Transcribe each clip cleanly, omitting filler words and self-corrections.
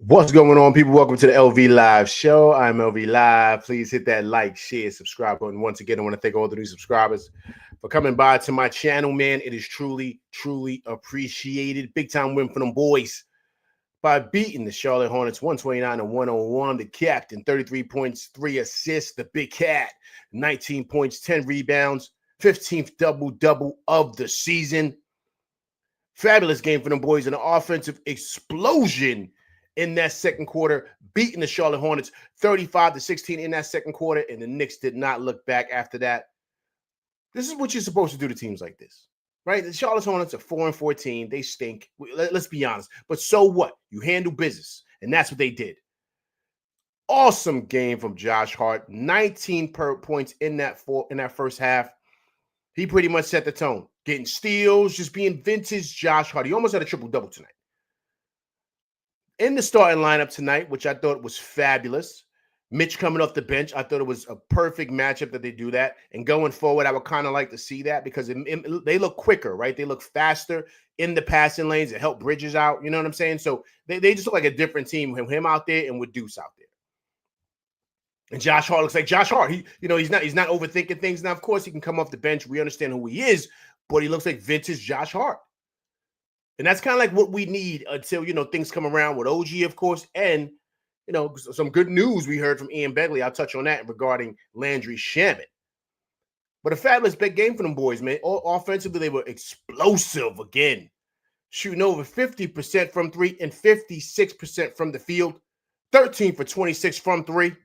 What's going on, people? Welcome to the LV Live Show. I'm LV Live. Please hit that like, share, subscribe button. Once again, I want to thank all the new subscribers for coming by to my channel, man. It is truly, truly appreciated. Big time win for them boys by beating the Charlotte Hornets 129-101. The captain, 33 points, 3 assists. The big cat, 19 points, 10 rebounds, 15th double-double of the season. Fabulous game for them boys. An offensive explosion in that second quarter, beating the Charlotte Hornets 35-16 in that second quarter, and the Knicks did not look back after that. This is what you're supposed to do to teams like this, right? The Charlotte Hornets are 4-14. They stink. Let's be honest. But so what? You handle business, and that's what they did. Awesome game from Josh Hart. 19 points in that first half. He pretty much set the tone. Getting steals, just being vintage Josh Hart. He almost had a triple-double tonight. In the starting lineup tonight, which I thought was fabulous, Mitch coming off the bench, I thought it was a perfect matchup that they do that. And going forward, I would kind of like to see that because they look quicker, right? They look faster in the passing lanes. It helped Bridges out, you know what I'm saying? So they just look like a different team with him out there and with Deuce out there. And Josh Hart looks like Josh Hart. He's not overthinking things. Now, of course, he can come off the bench. We understand who he is, but he looks like vintage Josh Hart. And that's kind of like what we need until, things come around with OG, of course, and, some good news we heard from Ian Begley. I'll touch on that regarding Landry Shamet. But a fabulous big game for them boys, man. Offensively, they were explosive again, shooting over 50% from three and 56% from the field, 13 for 26 from three,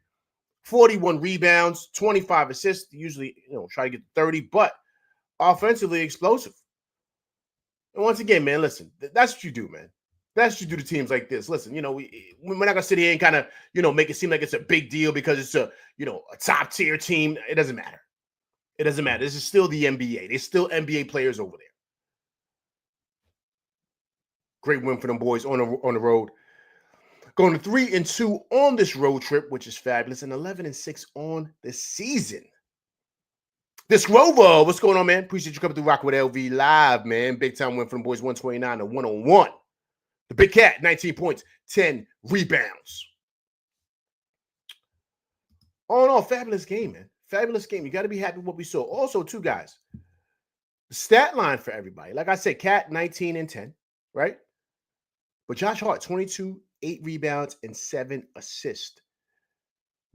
41 rebounds, 25 assists. Usually, try to get 30, but offensively explosive. And once again, man, listen, that's what you do, man. That's what you do to teams like this. Listen, we're not going to sit here and kind of, make it seem like it's a big deal because it's a top tier team. It doesn't matter. It doesn't matter. This is still the NBA. There's still NBA players over there. Great win for them boys on the road. Going to 3-2 on this road trip, which is fabulous, and 11-6 on the season. This Rover, what's going on, man? Appreciate you coming through Rock with LV Live, man. Big time win for them boys, 129-101. The big cat, 19 points, 10 rebounds. All in all, fabulous game, man. Fabulous game. You got to be happy with what we saw. Also, too, guys, the stat line for everybody. Like I said, Cat, 19 and 10, right? But Josh Hart, 22, 8 rebounds, and 7 assists.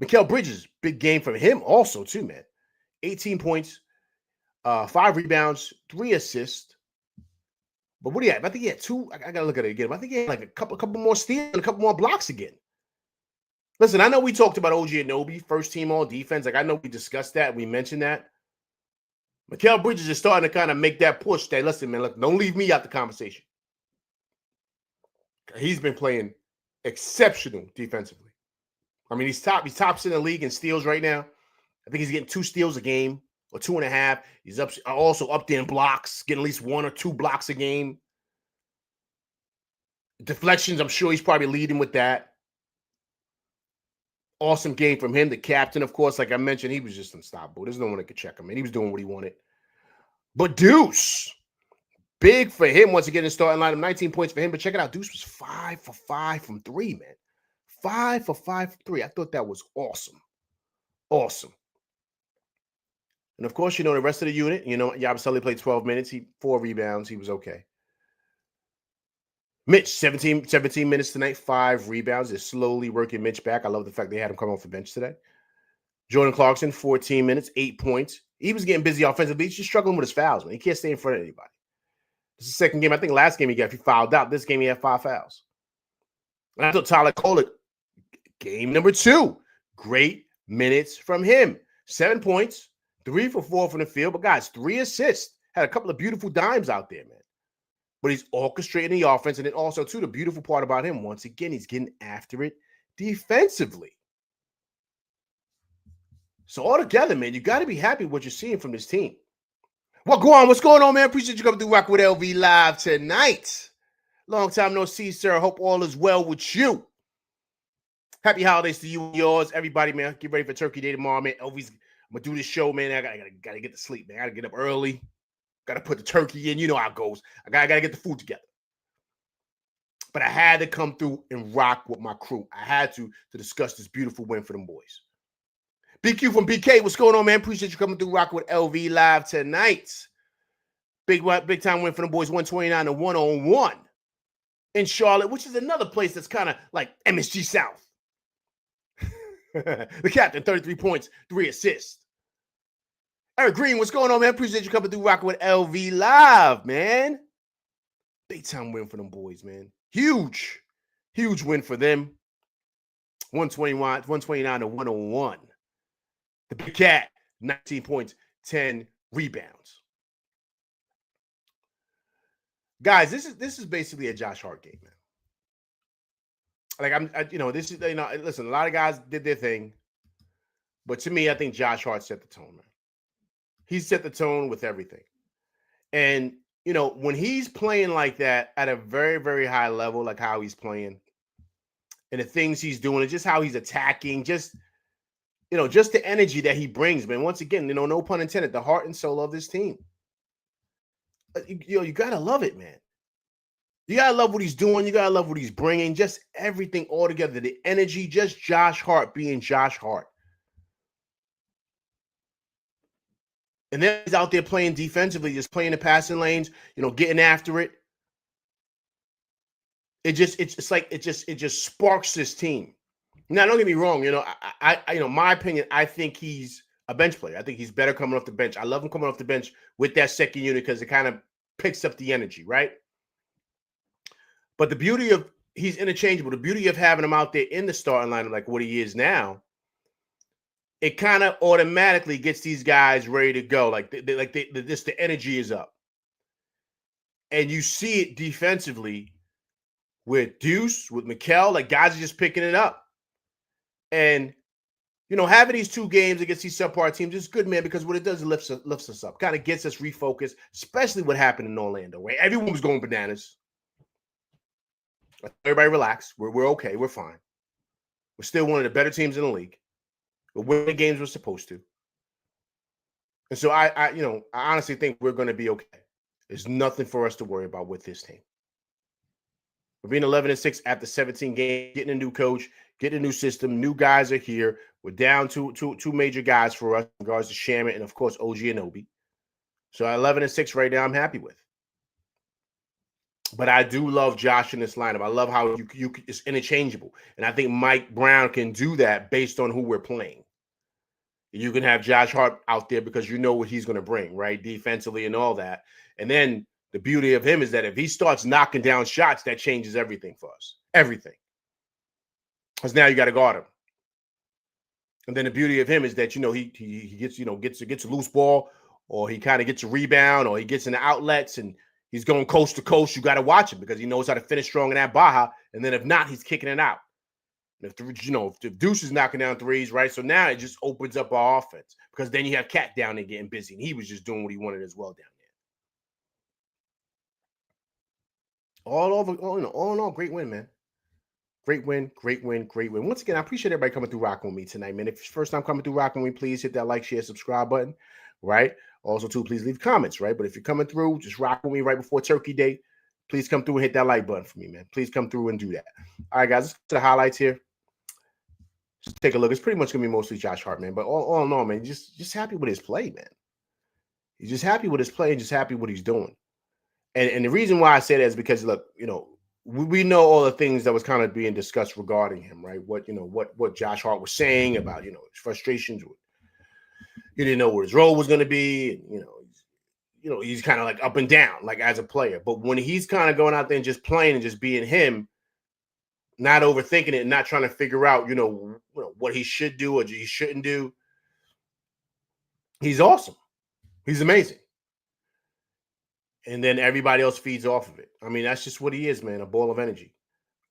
Mikal Bridges, big game from him also, too, man. 18 points, 5 rebounds, 3 assists. But what do you have? I think he had 2. I got to look at it again. I think he had like a couple more steals and a couple more blocks again. Listen, I know we talked about OG Anunoby, first team all defense. Like, I know we discussed that. We mentioned that. Mikal Bridges is starting to kind of make that push that, listen, man, look, don't leave me out the conversation. He's been playing exceptional defensively. I mean, he's tops in the league in steals right now. I think he's getting 2 steals a game or 2.5. He's also up there in blocks, getting at least 1 or 2 blocks a game. Deflections, I'm sure he's probably leading with that. Awesome game from him. The captain, of course, like I mentioned, he was just unstoppable. There's no one that could check him, and he was doing what he wanted. But Deuce, big for him once again in starting lineup, 19 points for him. But check it out, Deuce was 5 for 5 from 3, man. 5 for 5 from 3. I thought that was awesome. Awesome. And of course, the rest of the unit, Yabusele played 12 minutes. 4 rebounds. He was okay. Mitch, 17 minutes tonight, 5 rebounds. They're slowly working Mitch back. I love the fact they had him come off the bench today. Jordan Clarkson, 14 minutes, 8 points. He was getting busy offensively. He's just struggling with his fouls, man. He can't stay in front of anybody. This is the second game. I think last game he fouled out. This game he had 5 fouls. And I thought Tyler Kolek, game number 2. Great minutes from him. 7 points. 3 for 4 from the field, but guys, 3 assists. Had a couple of beautiful dimes out there, man. But he's orchestrating the offense, and then also, too, the beautiful part about him, once again, he's getting after it defensively. So altogether, man, you got to be happy with what you're seeing from this team. What's going on, man? Appreciate you coming through Rock with LV Live tonight. Long time no see, sir. Hope all is well with you. Happy holidays to you and yours. Everybody, man, get ready for Turkey Day tomorrow, man. LV's I'm going to do this show, man. I gotta get to sleep, man. I got to get up early. Got to put the turkey in. You know how it goes. I got to get the food together. but I had to come through and rock with my crew. I had to discuss this beautiful win for them boys. BQ from BK, what's going on, man? Appreciate you coming through, rocking with LV Live tonight. Big time win for them boys, 129-101 in Charlotte, which is another place that's kind of like MSG South. The captain, 33 points, 3 assists. Eric Green, what's going on, man? Appreciate you coming through, rocking with LV Live, man. Big time win for them boys, man. Huge win for them. 129-101. The Big Cat, 19 points, 10 rebounds. Guys, this is basically a Josh Hart game, man. Like this is listen, a lot of guys did their thing, but to me, I think Josh Hart set the tone, man. He set the tone with everything. And when he's playing like that at a very, very high level, like how he's playing, and the things he's doing, and just how he's attacking, just the energy that he brings, man. Once again, no pun intended, the heart and soul of this team. You gotta love it, man. You gotta love what he's doing. You gotta love what he's bringing. Just everything all together. The energy, just Josh Hart being Josh Hart. And then he's out there playing defensively, just playing the passing lanes, getting after it. It just sparks this team. Now, don't get me wrong. My opinion, I think he's a bench player. I think he's better coming off the bench. I love him coming off the bench with that second unit because it kind of picks up the energy, right? But the beauty of he's interchangeable. The beauty of having him out there in the starting lineup, like what he is now, it kind of automatically gets these guys ready to go. The energy is up, and you see it defensively with Deuce, with Mikal. Like guys are just picking it up, and having these 2 games against these subpar teams is good, man, because what it does, it lifts us up, kind of gets us refocused, especially what happened in Orlando, right? Everyone was going bananas. Everybody relax. We're okay. We're fine. We're still one of the better teams in the league. We're winning the games we're supposed to. And so I honestly think we're going to be okay. There's nothing for us to worry about with this team. We're being 11-6 after 17 games, getting a new coach, getting a new system. New guys are here. We're down two major guys for us in regards to Shaman and, of course, OG Anunoby. So at 11-6 right now, I'm happy with. But I do love Josh in this lineup. I love how it's interchangeable. And I think Mike Brown can do that based on who we're playing. You can have Josh Hart out there because you know what he's going to bring, right? Defensively and all that. And then the beauty of him is that if he starts knocking down shots, that changes everything for us. Everything. Because now you got to guard him. And then the beauty of him is that, he gets a loose ball, or he kind of gets a rebound, or he gets in the outlets and he's going coast to coast. You got to watch him because he knows how to finish strong in that Baja. And then if not, he's kicking it out. If the Deuce is knocking down threes, right? So now it just opens up our offense because then you have Cat down there getting busy, and he was just doing what he wanted as well down there. All in all, great win, man. Great win. Once again, I appreciate everybody coming through rocking with me tonight, man. If it's your first time coming through rocking with me, please hit that like, share, subscribe button, right? Also, too, please leave comments, right? But if you're coming through, just rock with me right before Turkey Day. Please come through and hit that like button for me, man. Please come through and do that. All right, guys, let's get to the highlights here. Just take a look. It's pretty much going to be mostly Josh Hart, man. But all in all, man, just happy with his play, man. He's just happy with his play and just happy what he's doing. And the reason why I say that is because, look, we know all the things that was kind of being discussed regarding him, right? What Josh Hart was saying about, his frustrations with, he didn't know where his role was going to be. And, he's kind of like up and down, like as a player. But when he's kind of going out there and just playing and just being him, not overthinking it and not trying to figure out, what he should do or he shouldn't do, he's awesome. He's amazing. And then everybody else feeds off of it. I mean, that's just what he is, man, a ball of energy,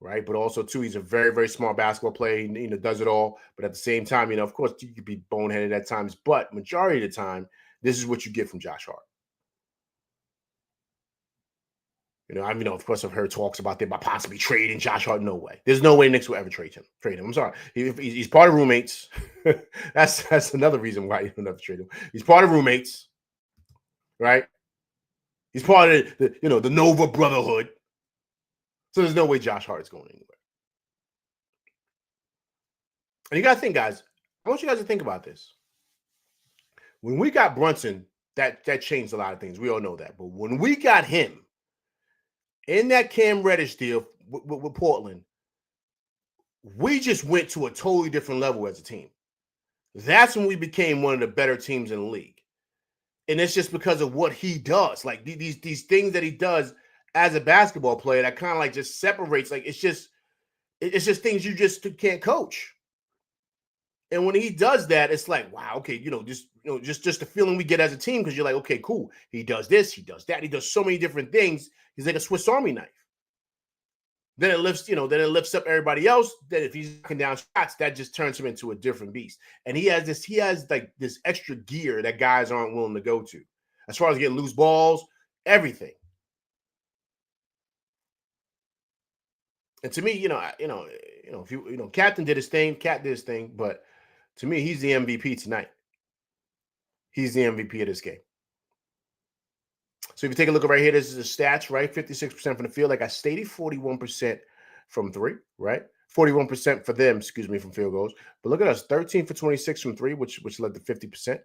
right? But also, too, he's a very, very smart basketball player. He does it all. But at the same time, of course, you could be boneheaded at times. But majority of the time, this is what you get from Josh Hart. Of course, I've heard talks about possibly trading Josh Hart. No way. There's no way Knicks will ever trade him. I'm sorry. He's part of roommates. That's another reason why you don't have to trade him. He's part of roommates, right? He's part of the Nova Brotherhood. So there's no way Josh Hart is going anywhere. And you got to think, guys, I want you guys to think about this. When we got Brunson, that changed a lot of things. We all know that. But when we got him in that Cam Reddish deal with Portland, we just went to a totally different level as a team. That's when we became one of the better teams in the league. And it's just because of what he does. Like these things that he does as a basketball player that kind of like just separates. Like it's just things you just can't coach. And when he does that, it's like, wow, okay, just the feeling we get as a team, because you're like, okay, cool. He does this, he does that, he does so many different things. He's like a Swiss Army knife. Then it lifts up everybody else. Then if he's knocking down shots, that just turns him into a different beast. And he has like this extra gear that guys aren't willing to go to, as far as getting loose balls, everything. And to me, if Captain did his thing, Cat did his thing, but to me, he's the MVP tonight. He's the MVP of this game. So if you take a look right here, this is the stats, right? 56% from the field. Like I stated, 41% from three, right? 41% for them, from field goals. But look at us, 13 for 26 from three, which led to 50%.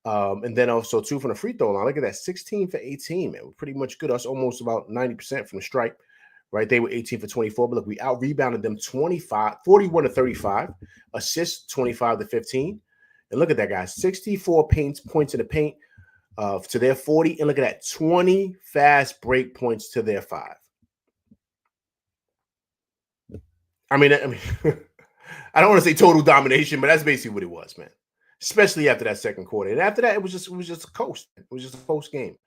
And then also 2 from the free throw line. Look at that, 16 for 18, man. We're pretty much good. Us almost about 90% from the stripe, right? They were 18 for 24, but look, we out-rebounded them 41 to 35. Assists, 25 to 15. And look at that, guys, 64 points in the paint to their 40. And look at that, 20 fast break points to their 5. I mean, I don't want to say total domination, but that's basically what it was, man. Especially after that second quarter. And after that, it was just a coast. It was just a post game.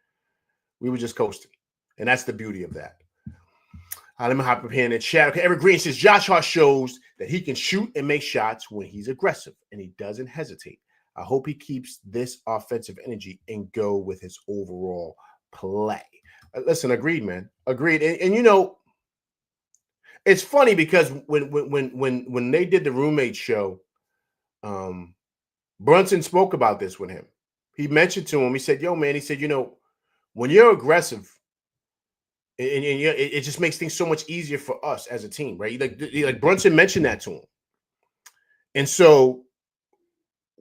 We were just coasting. And that's the beauty of that. Let me hop up here in the chat. Okay, Eric Green says Josh Hart shows that he can shoot and make shots when he's aggressive, and he doesn't hesitate. I hope he keeps this offensive energy and go with his overall play. Listen, agreed, man. Agreed. And it's funny because when they did the roommate show, Brunson spoke about this with him. He mentioned to him, he said, yo, man, he said, when you're aggressive, and it just makes things so much easier for us as a team, right? Like Brunson mentioned that to him. And so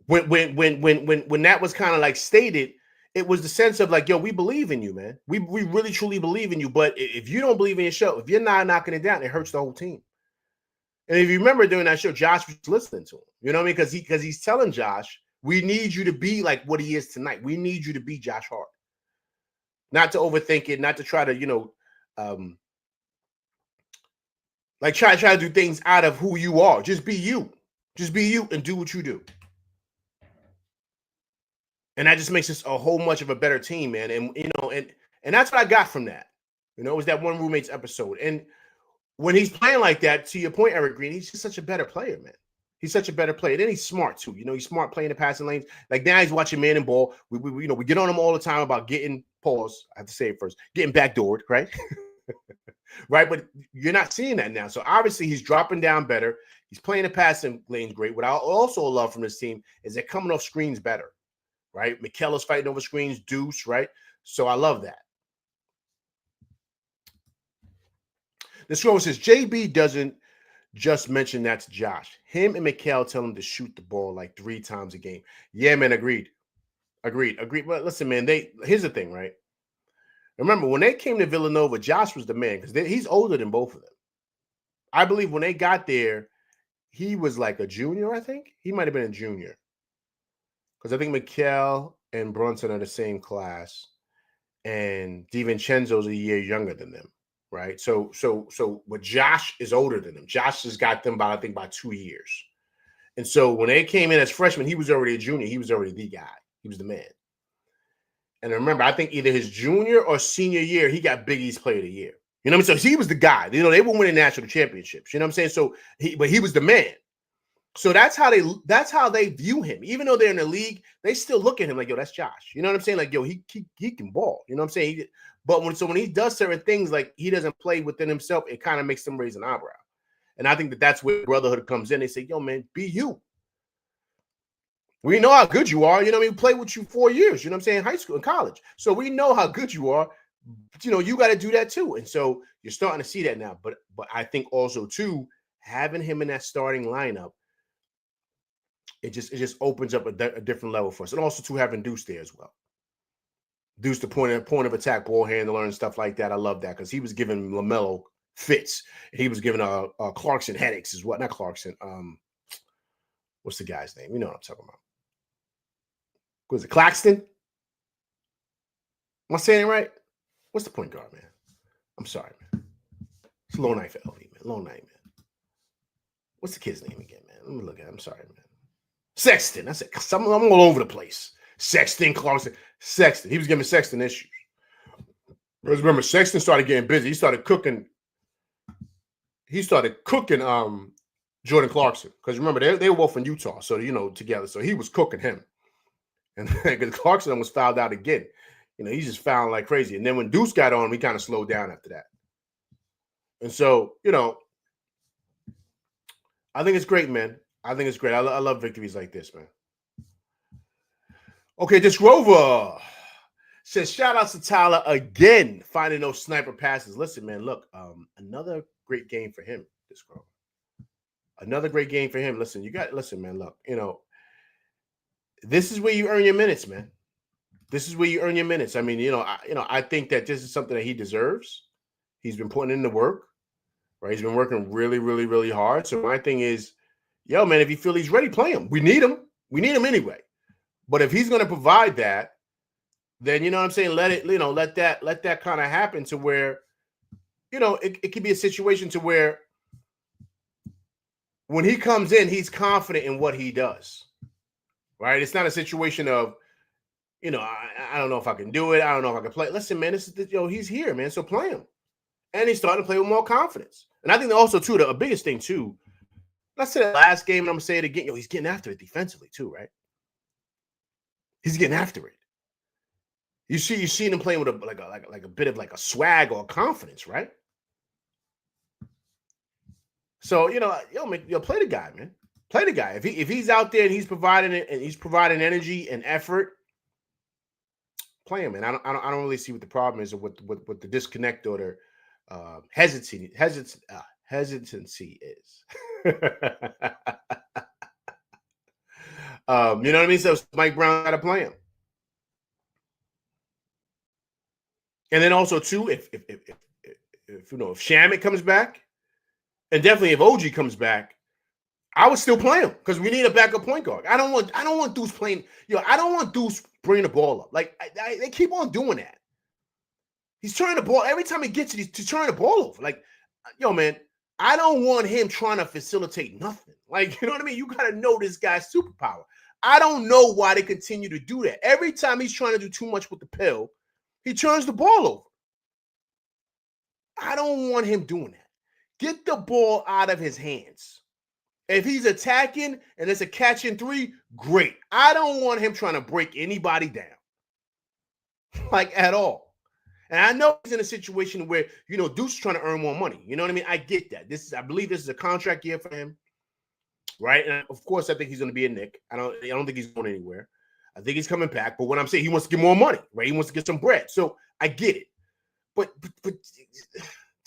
when that was kind of like stated, it was the sense of like, yo, we believe in you, man. We really truly believe in you. But if you don't believe in your show, if you're not knocking it down, it hurts the whole team. And if you remember during that show, Josh was listening to him. You know what I mean? Because he's telling Josh, we need you to be like what he is tonight. We need you to be Josh Hart. Not to overthink it, not to try to, like try to do things out of who you are. Just be you. Just be you and do what you do. And that just makes us a whole much of a better team, man. And and that's what I got from that. It was that one roommates episode. And when he's playing like that, to your point, Eric Green, he's just such a better player, man. He's such a better player. Then he's smart too. He's smart playing the passing lanes. Like now he's watching man and ball. We get on him all the time about getting pause. I have to say it first. Getting backdoored, right? Right, but you're not seeing that now. So obviously he's dropping down better. He's playing the passing lanes great. What I also love from this team is they're coming off screens better, right? McKellar's fighting over screens, Deuce, right? So I love that. The scroll says JB doesn't just mention that to Josh. Him and Mikal tell him to shoot the ball like 3 times a game. Yeah, man, agreed. But listen, man, here's the thing, right? Remember, when they came to Villanova, Josh was the man because he's older than both of them. I believe when they got there, he was like a junior, I think. He might have been a junior. Because I think Mikal and Brunson are the same class. And DiVincenzo's a year younger than them, right? So but Josh is older than them. Josh has got them by 2 years. And so when they came in as freshmen, he was already a junior. He was already the guy. He was the man. And remember, I think either his junior or senior year, he got Big East Player of the Year. You know what I'm saying? So he was the guy. They were winning national championships. You know what I'm saying? So he was the man. So that's how they view him. Even though they're in the league, they still look at him like, yo, that's Josh. You know what I'm saying? Like, yo, he can ball. You know what I'm saying? But when he does certain things, like he doesn't play within himself, it kind of makes them raise an eyebrow. And I think that's where brotherhood comes in. They say, yo, man, be you. We know how good you are. You know what I mean? We played with you 4 years, you know what I'm saying? High school and college. So we know how good you are. you got to do that too. And so you're starting to see that now. But I think also too, having him in that starting lineup, it just opens up a different level for us. And also to having Deuce there as well. Deuce, the point of attack ball handler and stuff like that. I love that because he was giving LaMelo fits. And he was giving Clarkson headaches as well. Not Clarkson. What's the guy's name? You know what I'm talking about. Was it Claxton? Am I saying it right? What's the point guard, man? I'm sorry, man. It's a low night for LV, man. Low night, man. What's the kid's name again, man? Let me look at it. I'm sorry, man. Sexton. I said, I'm all over the place. Sexton, Clarkson. Sexton. He was giving Sexton issues. Because remember, Sexton started getting busy. He started cooking Jordan Clarkson. Because remember, they were both in Utah, so, together. So he was cooking him. And because Clarkson was fouled out again. He just fouled like crazy. And then when Deuce got on, we kind of slowed down after that. And so, I think it's great, man. I think it's great. I love victories like this, man. Okay, this Rover says, shout out to Tyler again, finding those sniper passes. Listen, man, look, another great game for him, this Rover. Another great game for him. Listen, man, look, this is where you earn your minutes, man. This is where you earn your minutes. I mean, I think that this is something that he deserves. He's been putting in the work, right? He's been working really, really, really hard. So my thing is, man, if you feel he's ready, play him. We need him. We need him anyway. But if he's going to provide that, then you know what I'm saying, let that kind of happen to where, it could be a situation to where when he comes in, he's confident in what he does. Right? It's not a situation of, I don't know if I can do it. I don't know if I can play. Listen, man, he's here, man. So play him. And he's starting to play with more confidence. And I think also, too, the biggest thing, too, let's say the last game, and I'm going to say it again, he's getting after it defensively, too, right? He's getting after it. You see him playing with a bit of like a swag or confidence, right? So, play the guy, man. Play the guy. If he's out there and he's providing it and he's providing energy and effort, play him, man. I don't really see what the problem is or what the disconnect or the hesitancy is. You know what I mean? So Mike Brown got to play him, and then also too, if Shamet comes back, and definitely if OG comes back, I would still play him because we need a backup point guard. I don't want Deuce playing. I don't want Deuce bringing the ball up. Like they keep on doing that. He's turning the ball every time he gets it. He's turning the ball over. Like, man, I don't want him trying to facilitate nothing. Like, you know what I mean? You got to know this guy's superpower. I don't know why they continue to do that. Every time he's trying to do too much with the pill, he turns the ball over. I don't want him doing that. Get the ball out of his hands. If he's attacking and it's a catch and three, great. I don't want him trying to break anybody down. Like, at all. And I know he's in a situation where, Deuce is trying to earn more money. You know what I mean? I get that. I believe this is a contract year for him. Right? And of course, I think he's going to be a Knick. I don't think he's going anywhere. I think he's coming back. But what I'm saying, he wants to get more money, right? He wants to get some bread. So I get it. But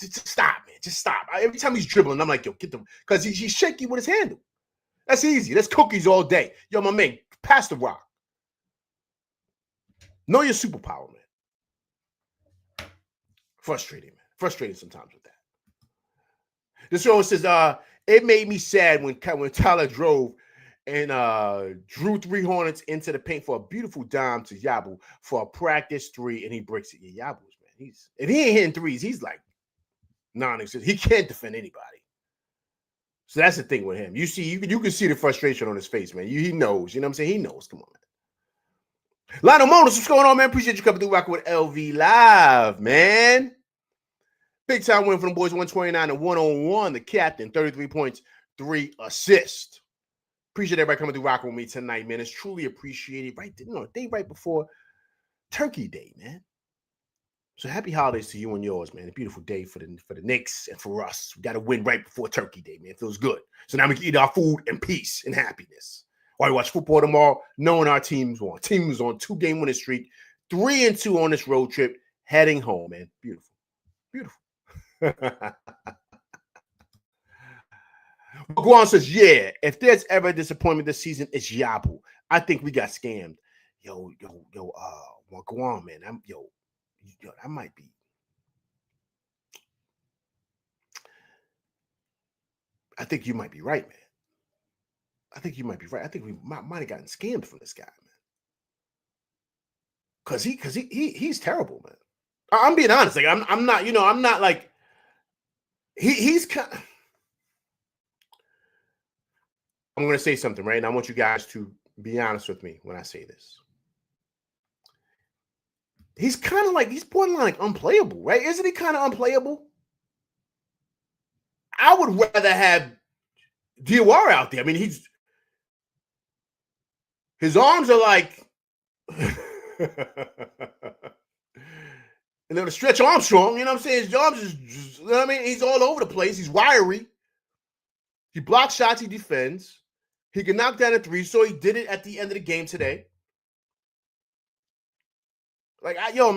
just stop, man. Just stop. Every time he's dribbling, I'm like, get them. Because he's shaky with his handle. That's easy. That's cookies all day. My man, pass the rock. Know your superpower, man. Frustrating, man. Frustrating sometimes with that. This show says, it made me sad when Tyler drove and drew 3 Hornets into the paint for a beautiful dime to Yabu for a practice 3, and he breaks it. Yeah, Yabu's, man. If he ain't hitting threes, he's like non-existent. He can't defend anybody. So that's the thing with him. You can see the frustration on his face, man. He knows. You know what I'm saying? He knows. Come on, man. Lionel Monas, what's going on, man? Appreciate you coming through rocking with LV Live, man. Big time win for the boys, 129-101. The captain, 33 points, 3 assists. Appreciate everybody coming through rocking with me tonight, man. It's truly appreciated. Right, day right before Turkey Day, man. So happy holidays to you and yours, man. A beautiful day for the Knicks and for us. We got to win right before Turkey Day, man. It feels good. So now we can eat our food in peace and happiness. While we watch football tomorrow, knowing our team's won. Team was on 2-game winning streak, 3-2 on this road trip, heading home, man. Beautiful. Beautiful. Guan says, yeah, if there's ever a disappointment this season, it's Yabu. I think we got scammed. Guan, man. That might be. I think you might be right, man. I think you might be right. I think we might have gotten scammed from this guy, man. Cause he's terrible, man. I'm being honest. Like I'm not like he's kind of, I'm gonna say something, right? And I want you guys to be honest with me when I say this. He's kind of like he's borderline like unplayable, right? Isn't he kind of unplayable? I would rather have Diawara out there. I mean, his arms are like and then the Stretch Armstrong, you know what I'm saying? His arms is, you know what I mean? He's all over the place. He's wiry. He blocks shots. He defends. He can knock down a three. So he did it at the end of the game today. Like, I don't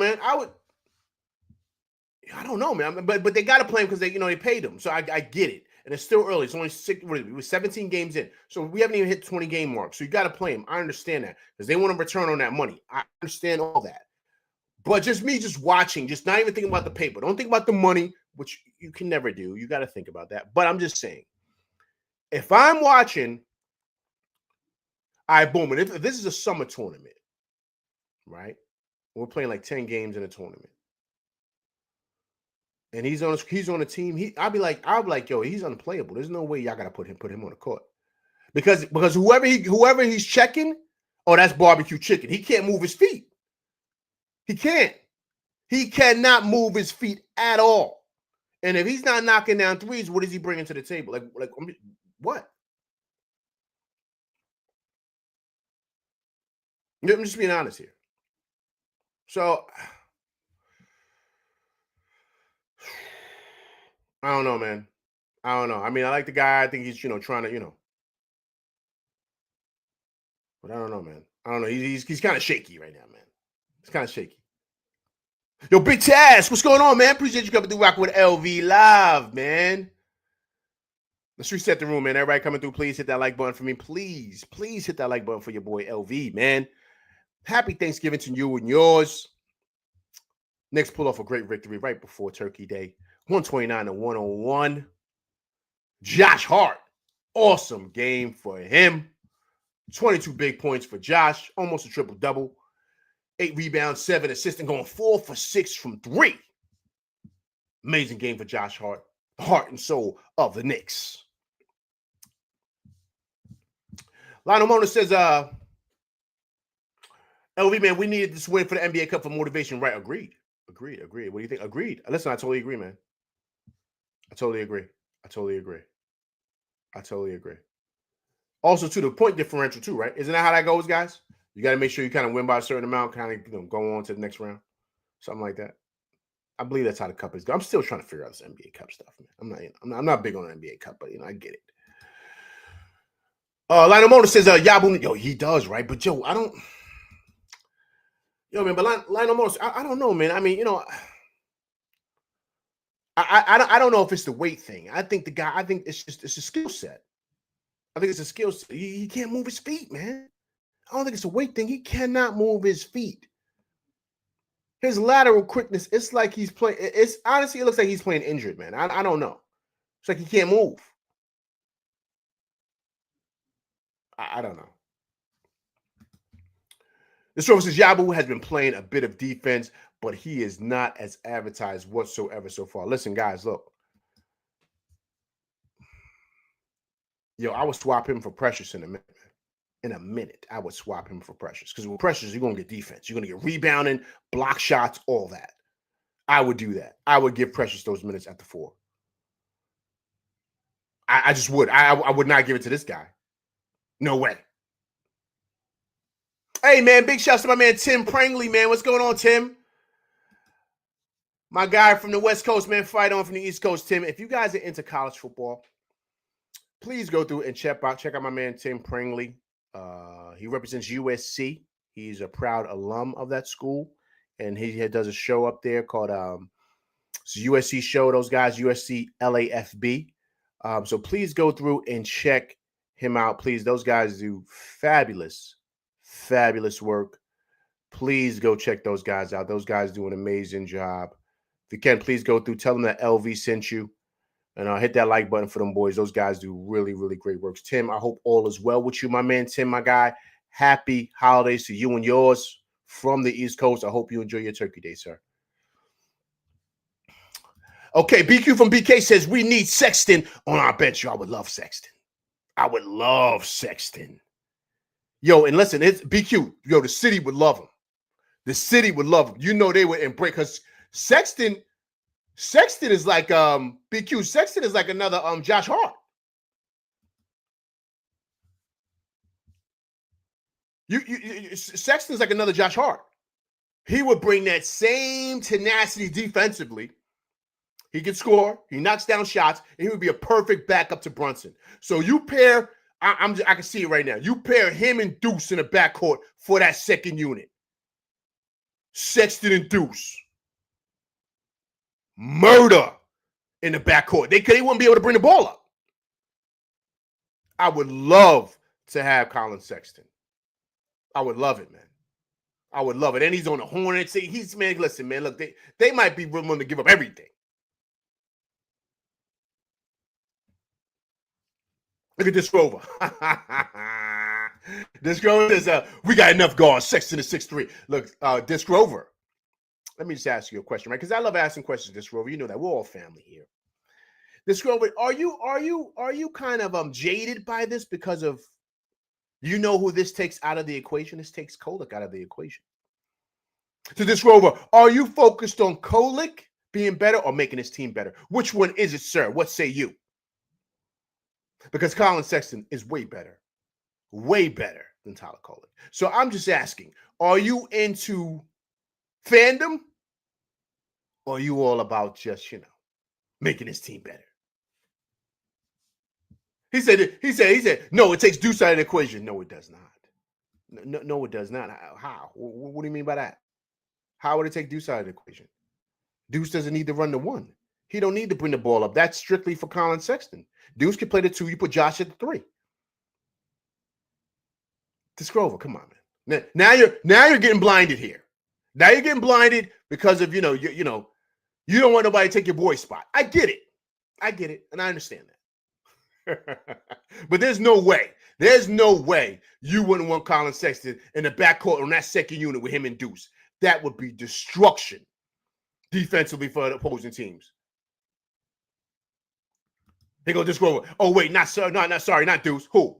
know, man. But they got to play him because they paid him. So I get it. And it's still early. It's only 17 games in. So we haven't even hit 20 game mark. So you got to play him. I understand that because they want to return on that money. I understand all that. But just watching, just not even thinking about the paper. Don't think about the money, which you can never do. You got to think about that. But I'm just saying, if I'm watching, all right, boom. And if this is a summer tournament, right? We're playing like 10 games in a tournament. And he's on a team. I'll be like, yo, he's unplayable. There's no way y'all gotta put him on the court. Because whoever he's checking, oh, that's barbecue chicken. He can't move his feet. He can't. He cannot move his feet at all. And if he's not knocking down threes, what is he bringing to the table? Like what? I'm just being honest here. So I don't know, man. I don't know. I mean, I like the guy. I think he's, trying to, but I don't know, man. I don't know. He's kind of shaky right now, man. He's kind of shaky. Yo, Big Taz, what's going on, man? Appreciate you coming through rocking with LV Live, man. Let's reset the room, man. Everybody coming through, please hit that like button for me. Please hit that like button for your boy LV, man. Happy Thanksgiving to you and yours. Knicks pull off a great victory right before Turkey Day. 129-101. Josh Hart, awesome game for him. 22 big points for Josh, almost a triple-double. 8 rebounds, 7 assists, and going 4 for 6 from 3. Amazing game for Josh Hart, the heart and soul of the Knicks. Lionel Mona says, LV, man, we needed this win for the NBA Cup for motivation, right? Agreed. What do you think? Agreed. Listen, I totally agree, man. I totally agree. Also, to the point differential, too, right? Isn't that how that goes, guys? You got to make sure you kind of win by a certain amount, kind of go on to the next round, something like that. I believe that's how the cup is going. I'm still trying to figure out this NBA Cup stuff, man. I'm not big on the NBA Cup, but I get it. Lionel Mona says, Yabu, yo, he does, right? But I don't. Yo, man, but Lionel Mona, I don't know, man. I mean, I don't know if it's the weight thing. I think it's a skill set. I think it's a skill set. He can't move his feet, man. I don't think it's a weight thing. He cannot move his feet. His lateral quickness, it's like he's playing. It's honestly, it looks like he's playing injured, man. I don't know. It's like he can't move. I don't know. This show says Yabu has been playing a bit of defense, but he is not as advertised whatsoever so far. Listen, guys, look. Yo, I would swap him for Precious in a minute. In a minute, I would swap him for Precious. Because with Precious, you're going to get defense. You're going to get rebounding, block shots, all that. I would do that. I would give Precious those minutes at the 4. I just would. I would not give it to this guy. No way. Hey, man, big shouts to my man Tim Prangley, man. What's going on, Tim? My guy from the West Coast, man. Fight on from the East Coast, Tim. If you guys are into college football, please go through and check out my man Tim Prangley. He represents USC. He's a proud alum of that school. and he does a show up there called it's a USC show. Those guys, USC LAFB. So please go through and check him out. Please, those guys do fabulous, fabulous work. Please go check those guys out. Those guys do an amazing job. If you can, please go through. Tell them that LV sent you. And hit that like button for them boys. Those guys do really, really great works. Tim, I hope all is well with you, my man. Tim, my guy. Happy holidays to you and yours from the East Coast. I hope you enjoy your Turkey Day, sir. Okay, BQ from BK says, we need Sexton on our bench. Yo, I would love Sexton. I would love Sexton. Yo, and listen, it's BQ. Yo, the city would love him. The city would love him. You know they would embrace, because Sexton is like BQ. Sexton is like another Josh Hart. Sexton's like another Josh Hart. He would bring that same tenacity defensively. He can score. He knocks down shots, and he would be a perfect backup to Brunson. So you pair, I can see it right now. You pair him and Deuce in the backcourt for that second unit. Sexton and Deuce. Murder in the backcourt. They wouldn't be able to bring the ball up. I would love to have Colin Sexton. I would love it, man. I would love it. And he's on the Hornets. He's, man, listen, man, look, they might be willing to give up everything. Look at this Grover. This Grover says, we got enough guards. Sexton is 6'3". Look, this Grover. Let me just ask you a question, right? Because I love asking questions, this Grover. You know that we're all family here. This Grover, are you kind of jaded by this because of, you know who this takes out of the equation? This takes Kolek out of the equation. To this Grover, are you focused on Kolek being better or making his team better? Which one is it, sir? What say you? Because Colin Sexton is way better than Tyler Kolek. So I'm just asking, are you into fandom, or are you all about just, making his team better? He said, no, it takes Deuce out of the equation. No, it does not. No, it does not. How? What do you mean by that? How would it take Deuce out of the equation? Deuce doesn't need to run the one. He don't need to bring the ball up. That's strictly for Colin Sexton. Deuce can play the 2. You put Josh at the 3. This Grover, come on, man. Now you're getting blinded here. Now you're getting blinded because of, you don't want nobody to take your boy's spot. I get it, and I understand that. But there's no way you wouldn't want Colin Sexton in the backcourt on that second unit with him and Deuce. That would be destruction defensively for the opposing teams. They go this Grover. Oh wait, not Deuce. Who?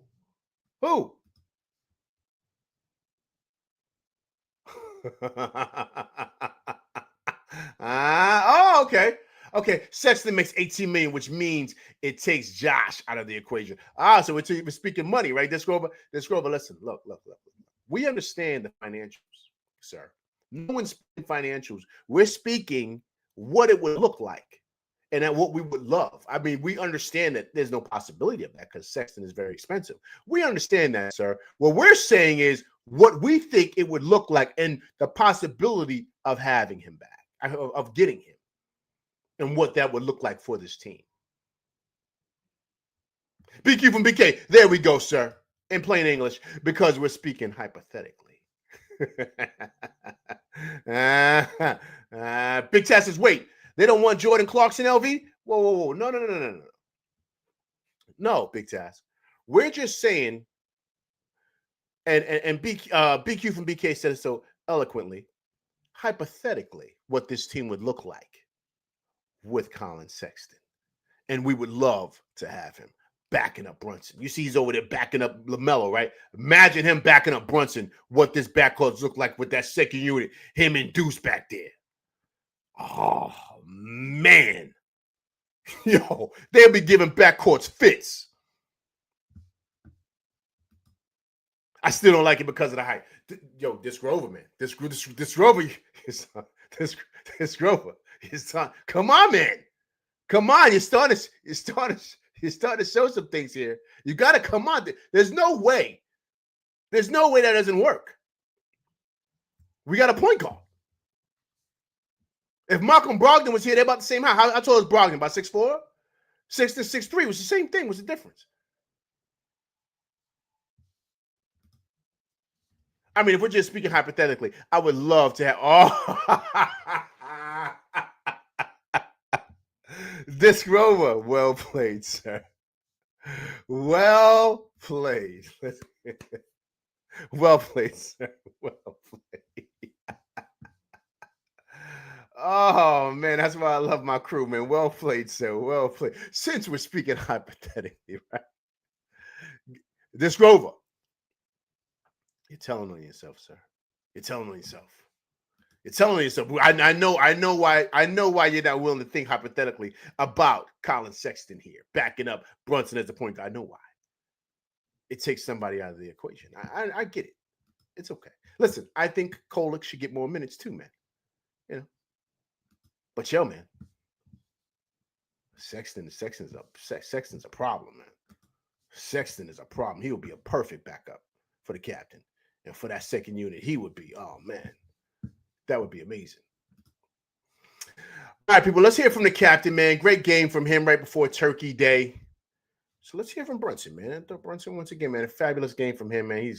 Okay. Sexton makes $18 million, which means it takes Josh out of the equation. So we're speaking money, right? This Grover, listen, look. We understand the financials, sir. No one's speaking financials. We're speaking what it would look like and at what we would love. I mean, we understand that there's no possibility of that because Sexton is very expensive. We understand that, sir. What we're saying is what we think it would look like and the possibility of having him back, of getting him, and what that would look like for this team. BQ from BK. There we go, sir. In plain English, because we're speaking hypothetically. Big Tess says, wait, they don't want Jordan Clarkson, LV? Whoa. No. No, Big Tess. We're just saying, and BQ from BK said it so eloquently, hypothetically, what this team would look like with Colin Sexton. And we would love to have him backing up Brunson. You see he's over there backing up LaMelo, right? Imagine him backing up Brunson, what this backcourt look like with that second unit, him and Deuce back there. Oh, man. Yo, they'll be giving backcourts fits. I still don't like it because of the height. Yo, this Grover, man. This Grover is time. Come on, man. Come on. You're starting to show some things here. You got to come on. There's no way that doesn't work. We got a point guard. If Malcolm Brogdon was here, they're about the same height. How tall is Brogdon? About 6'4"? 6 to 6'3" was the same thing. What's the difference? I mean, if we're just speaking hypothetically, I would love to have Disc Rover. Well played, sir. Well played. Well played, sir. Well played. Oh man, that's why I love my crew, man. Well played, sir. Well played. Since we're speaking hypothetically, right? Disc Rover. You're telling on yourself, sir. You're telling on yourself. You're telling on yourself. I know why you're not willing to think hypothetically about Colin Sexton here, backing up Brunson as a point guard. I know why. It takes somebody out of the equation. I get it. It's okay. Listen, I think Kolek should get more minutes too, man. You know. But yo, man, Sexton's a problem, man. Sexton is a problem. He would be a perfect backup for the captain. And for that second unit, he would be, oh man, that would be amazing. All right, people, let's hear from the captain, man. Great game from him right before Turkey Day. So let's hear from Brunson, man. I thought Brunson, once again, man, a fabulous game from him, man.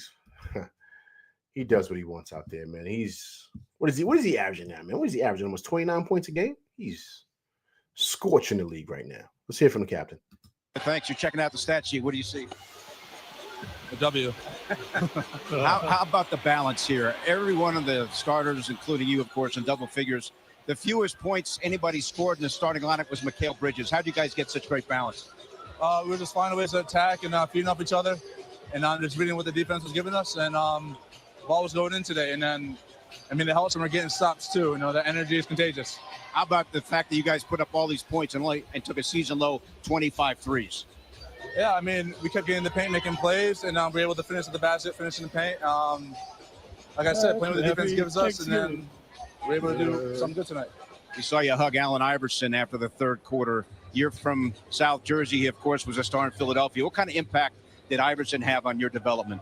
He does what he wants out there, man. What is he averaging now, man? What is he averaging? Almost 29 points a game? He's scorching the league right now. Let's hear from the captain. Thanks. You're checking out the stat sheet. What do you see? A W. How about the balance here? Every one of the starters, including you, of course, in double figures. The fewest points anybody scored in the starting lineup was Mikal Bridges. How do you guys get such great balance? We're just finding ways to attack and feeding off each other, and just reading what the defense was giving us. And ball was going in today, and then it helps when we're getting stops too. You know, the energy is contagious. How about the fact that you guys put up all these points and took a season low 25 threes? Yeah, we kept getting in the paint, making plays, and we were able to finish at the basket, finish in the paint. Like I said, playing what the defense gives us, and then we're able to do something good tonight. We saw you hug Allen Iverson after the third quarter. You're from South Jersey. He, of course, was a star in Philadelphia. What kind of impact did Iverson have on your development?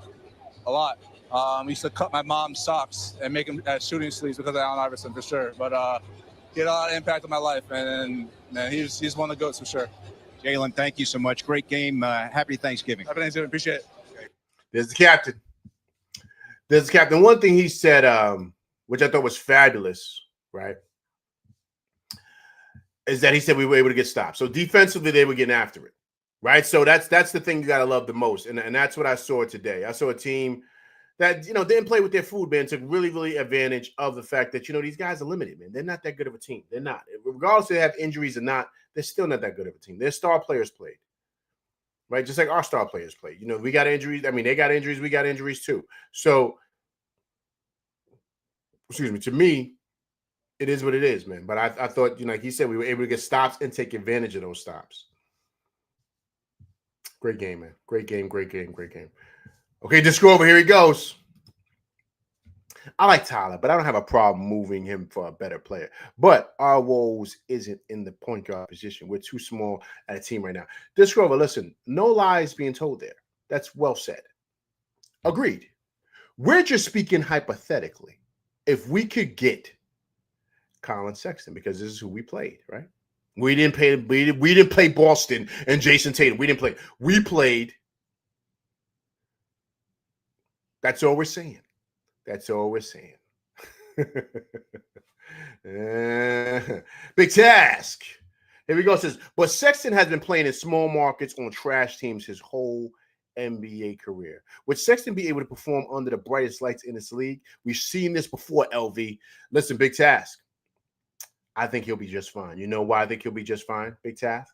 A lot. I used to cut my mom's socks and make them as shooting sleeves because of Allen Iverson, for sure. But he had a lot of impact on my life, and man, he's one of the GOATs for sure. Jalen, thank you so much. Great game. Happy Thanksgiving. Happy Thanksgiving. Appreciate it. There's the captain. One thing he said, which I thought was fabulous, right, is that he said we were able to get stopped. So defensively, they were getting after it, right? So that's the thing you got to love the most. And that's what I saw today. I saw a team that, didn't play with their food, man, took really, really advantage of the fact that, these guys are limited, man. They're not that good of a team. They're not. Regardless if they have injuries or not, they're still not that good of a team. Their star players played, right? Just like our star players played. We got injuries. They got injuries. We got injuries too. So, to me, it is what it is, man. But I thought, like he said, we were able to get stops and take advantage of those stops. Great game, man. Great game. Okay, Disc Rover, here he goes. I like Tyler, but I don't have a problem moving him for a better player. But our woes isn't in the point guard position. We're too small at a team right now. Disc Rover, listen, no lies being told there. That's well said. Agreed. We're just speaking hypothetically. If we could get Colin Sexton, because this is who we played, right? We didn't play Boston and Jason Tatum. We played. That's all we're saying. Big task. Here we go. It says, but Sexton has been playing in small markets on trash teams his whole NBA career. Would Sexton be able to perform under the brightest lights in this league? We've seen this before, LV. Listen, Big Task. I think he'll be just fine. You know why I think he'll be just fine, Big Task?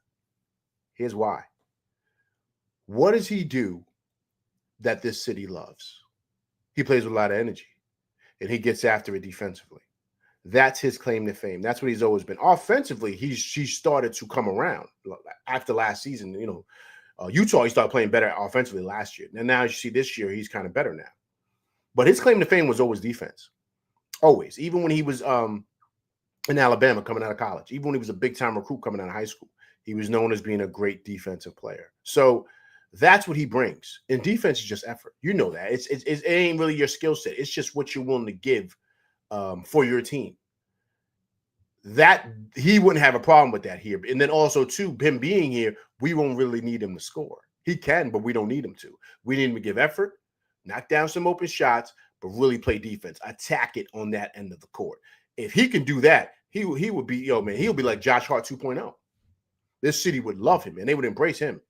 Here's why. What does he do that this city loves? He plays with a lot of energy, and he gets after it defensively. That's his claim to fame. That's what he's always been. Offensively, she started to come around after last season. Utah, he started playing better offensively last year. And now you see this year, he's kind of better now. But his claim to fame was always defense. Always. Even when he was in Alabama coming out of college, even when he was a big-time recruit coming out of high school, he was known as being a great defensive player. So that's what he brings. And defense is just effort. You know that. It ain't really your skill set. It's just what you're willing to give for your team. that he wouldn't have a problem with that here. And then also, too, him being here, we won't really need him to score. He can, but we don't need him to. We need him to give effort, knock down some open shots, but really play defense, attack it on that end of the court. If he can do that, he would be, man, he'll be like Josh Hart 2.0. This city would love him, and they would embrace him.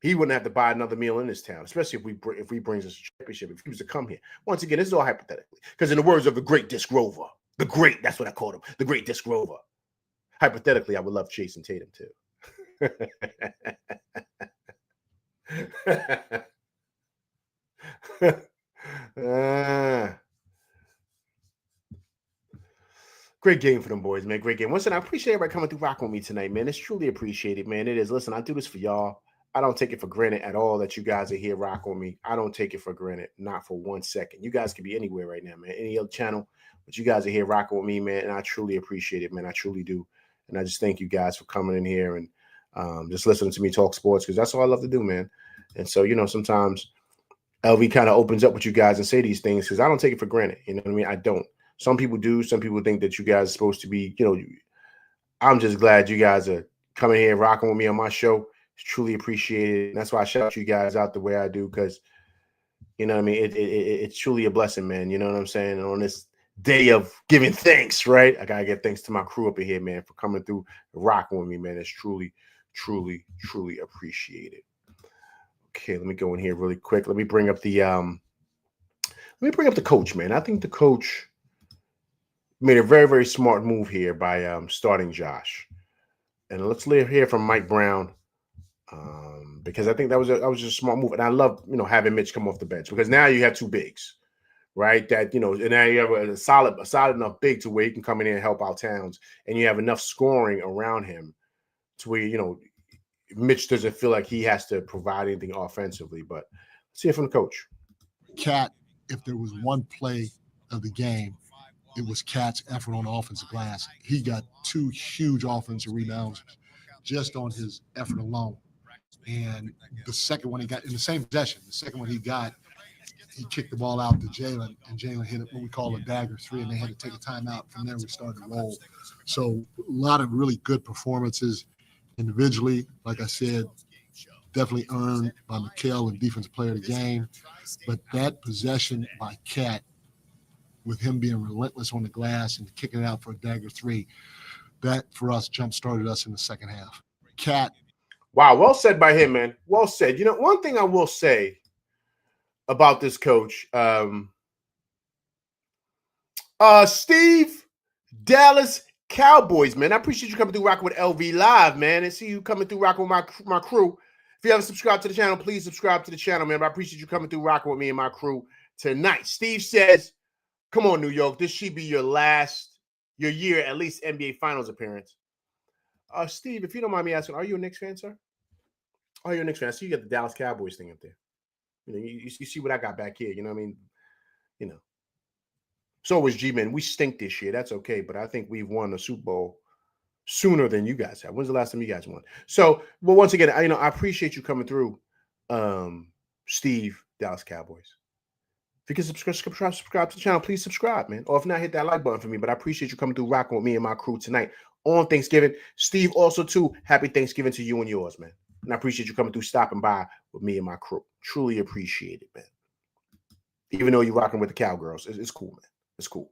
He wouldn't have to buy another meal in this town, especially if he brings us a championship, if he was to come here. Once again, this is all hypothetically. Because in the words of the great Disc Rover, that's what I called him, the great Disc Rover. Hypothetically, I would love Jason Tatum too. Great game for them boys, man. Great game. Listen, I appreciate everybody coming through rocking with me tonight, man. It's truly appreciated, man. It is. Listen, I do this for y'all. I don't take it for granted at all that you guys are here rocking with me. I don't take it for granted, not for 1 second. You guys could be anywhere right now, man. Any other channel, but you guys are here rocking with me, man. And I truly appreciate it, man. I truly do. And I just thank you guys for coming in here and just listening to me talk sports, because that's all I love to do, man. And so, sometimes LV kind of opens up with you guys and say these things because I don't take it for granted. You know what I mean? I don't. Some people do. Some people think that you guys are supposed to be, I'm just glad you guys are coming here and rocking with me on my show. It's truly appreciated. And that's why I shout you guys out the way I do, because, you know what I mean? It's truly a blessing, man. You know what I'm saying? And on this day of giving thanks, right? I got to give thanks to my crew up in here, man, for coming through and rocking with me, man. It's truly, truly, truly appreciated. Okay, let me go in here really quick. Let me bring up the coach, man. I think the coach made a very, very smart move here by starting Josh. And let's hear from Mike Brown, because I think that was just a smart move. And I love, having Mitch come off the bench, because now you have two bigs, right? That, and now you have a solid enough big to where he can come in here and help out Towns, and you have enough scoring around him to where, Mitch doesn't feel like he has to provide anything offensively. But let's hear from the coach. Cat, if there was one play of the game, it was Cat's effort on the offensive glass. He got 2 huge offensive rebounds just on his effort alone. And the second one he got in the same possession, he kicked the ball out to Jalen, and Jalen hit what we call a dagger 3, and they had to take a timeout. From there, we started to roll. So a lot of really good performances individually. Like I said, definitely earned by Mikal and defensive player of the game. But that possession by Cat, with him being relentless on the glass and kicking it out for a dagger 3, that for us jump-started us in the second half. Cat. Wow, well said by him, man. Well said. One thing I will say about this coach, Steve, Dallas Cowboys, man. I appreciate you coming through rocking with LV Live, man, and see you coming through rocking with my crew. If you haven't subscribed to the channel, please subscribe to the channel, man. But I appreciate you coming through rocking with me and my crew tonight. Steve says, come on, New York. This should be your year, at least NBA Finals appearance. Steve, if you don't mind me asking, are you a Knicks fan, sir? Are you a Knicks fan? I see you got the Dallas Cowboys thing up there. You see what I got back here. You know what I mean? So is G-Man. We stink this year. That's okay. But I think we've won the Super Bowl sooner than you guys have. When's the last time you guys won? So, but once again, I appreciate you coming through, Steve, Dallas Cowboys. If you can subscribe to the channel, please subscribe, man. Or if not, hit that like button for me. But I appreciate you coming through rocking with me and my crew tonight on Thanksgiving. Steve, also, too, happy Thanksgiving to you and yours, man. And I appreciate you coming through, stopping by with me and my crew. Truly appreciate it, man. Even though you're rocking with the Cowgirls, it's cool, man. It's cool.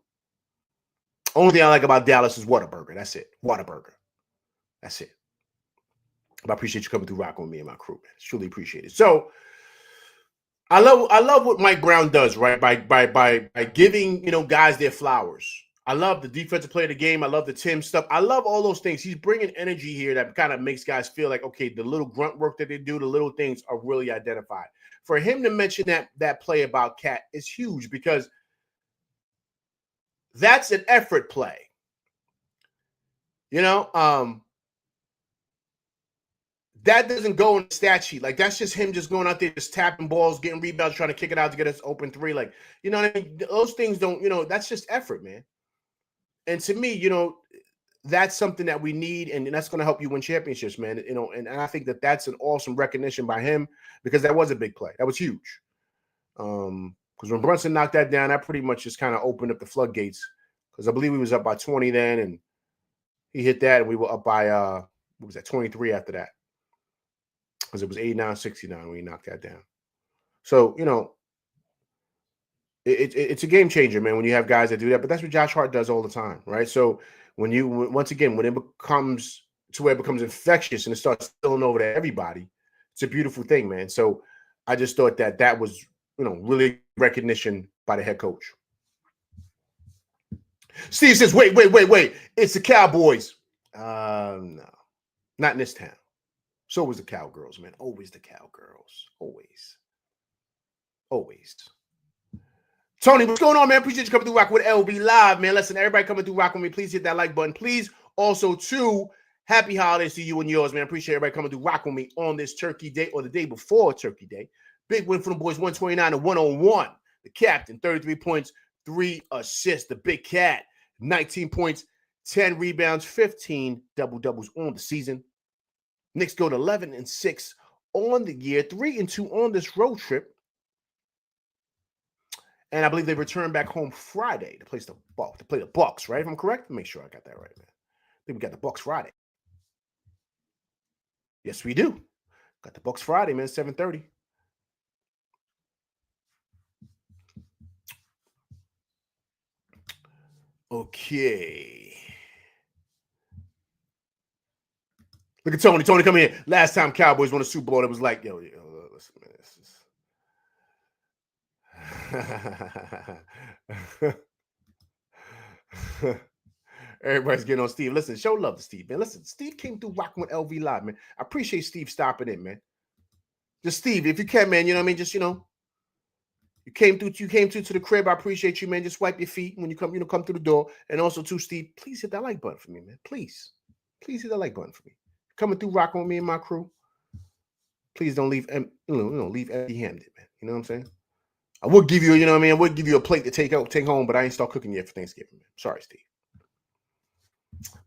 Only thing I like about Dallas is Whataburger. That's it. Whataburger. That's it. But I appreciate you coming through rocking with me and my crew, man. It's truly appreciated. So I love what Mike Brown does, right? By giving, guys their flowers. I love the defensive play of the game. I love the Tim stuff. I love all those things. He's bringing energy here that kind of makes guys feel like, okay, the little grunt work that they do, the little things are really identified. For him to mention that play about Cat is huge, because that's an effort play. That doesn't go in the stat sheet. Like, that's just him just going out there, just tapping balls, getting rebounds, trying to kick it out to get us open 3. Like, you know what I mean? Those things don't, that's just effort, man. And to me, that's something that we need, and that's going to help you win championships, man. And I think that's an awesome recognition by him, because that was a big play. That was huge. Because when Brunson knocked that down, that pretty much just kind of opened up the floodgates. because I believe we was up by 20 then, and he hit that, and we were up by what was that, 23 after that, because it was 89-69 when he knocked that down. So it's a game changer, man, when you have guys that do that. But that's what Josh Hart does all the time, right? So when it becomes to where it becomes infectious and it starts spilling over to everybody, it's a beautiful thing, man. So I just thought that was, really recognition by the head coach. Steve says, wait. It's the Cowboys. No, not in this town. So was the Cowgirls, man. Always the Cowgirls. Always. Tony, what's going on, man? Appreciate you coming through Rock with LB Live, man. Listen, everybody coming through Rock with me, please hit that like button. Please also, too, happy holidays to you and yours, man. Appreciate everybody coming through Rock with me on this Turkey Day or the day before Turkey Day. Big win for the boys, 129-101. The captain, 33 points, 3 assists. The big cat, 19 points, 10 rebounds, 15 double-doubles on the season. Knicks go to 11-6 on the year, 3-2 on this road trip. And I believe they return back home Friday to play the Bucks, right? If I'm correct, make sure I got that right, man. I think we got the Bucks Friday. Yes, we do. Got the Bucks Friday, man, 7:30. Okay. Look at Tony. Tony coming in. Last time Cowboys won a Super Bowl, it was like, yo, listen, man, this is... Everybody's getting on Steve. Listen, show love to Steve, man. Listen, Steve came through rocking with LV Live, man. I appreciate Steve stopping in, man. Just Steve, if you can, man, you know what I mean? Just, you came through to the crib. I appreciate you, man. Just wipe your feet when you come, come through the door. And also, too, Steve, please hit that like button for me, man. Please hit that like button for me. Coming through rocking with me and my crew. Please don't leave, leave empty-handed, man. You know what I'm saying? I would give you, I would give you a plate to take home, but I ain't start cooking yet for Thanksgiving, man. Sorry, Steve.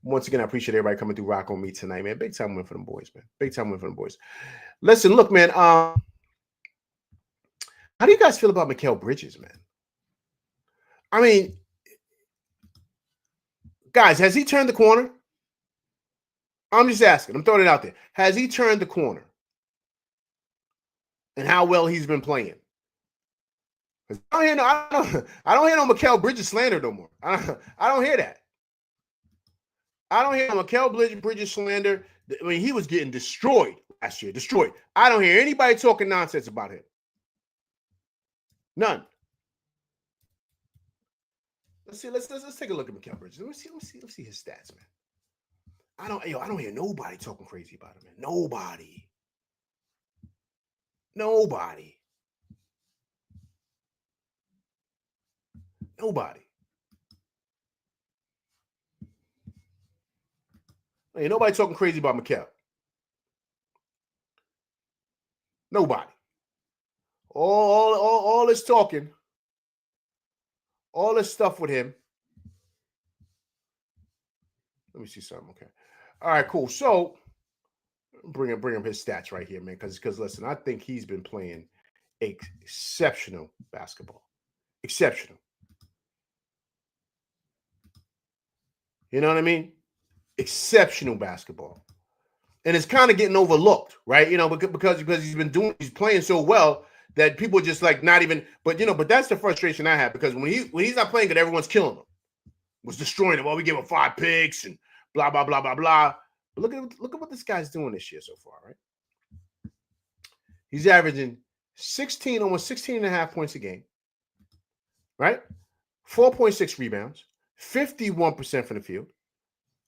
Once again, I appreciate everybody coming through rock on me tonight, man. Big time win for them boys, man. Big time win for them boys. Listen, look, man. How do you guys feel about Mikal Bridges, man? I mean, guys, has he turned the corner? I'm just asking. I'm throwing it out there. Has he turned the corner? And how well he's been playing? I don't hear no Mikal Bridges slander no more. I don't hear that. I don't hear no Mikal Bridges slander. I mean, he was getting destroyed last year. Destroyed. I don't hear anybody talking nonsense about him. None. Let's see. Let's take a look at Mikal Bridges. Let's see his stats, man. I don't hear nobody talking crazy about him, man. Nobody. Ain't nobody talking crazy about Mikal. Nobody. All this talking, all this stuff with him. Let me see something. Okay. All right, cool. So bring him his stats right here, man. Because listen, I think he's been playing exceptional basketball. Exceptional. You know what I mean? Exceptional basketball. And it's kind of getting overlooked, right? Because he's playing so well that people are just like not even, but that's the frustration I have, because when he's not playing good, everyone's killing him. Was destroying him. Well, we gave him 5 picks and blah, blah, blah, blah, blah. But look at what this guy's doing this year so far, right? He's averaging almost 16 and a half points a game, right? 4.6 rebounds, 51% from the field,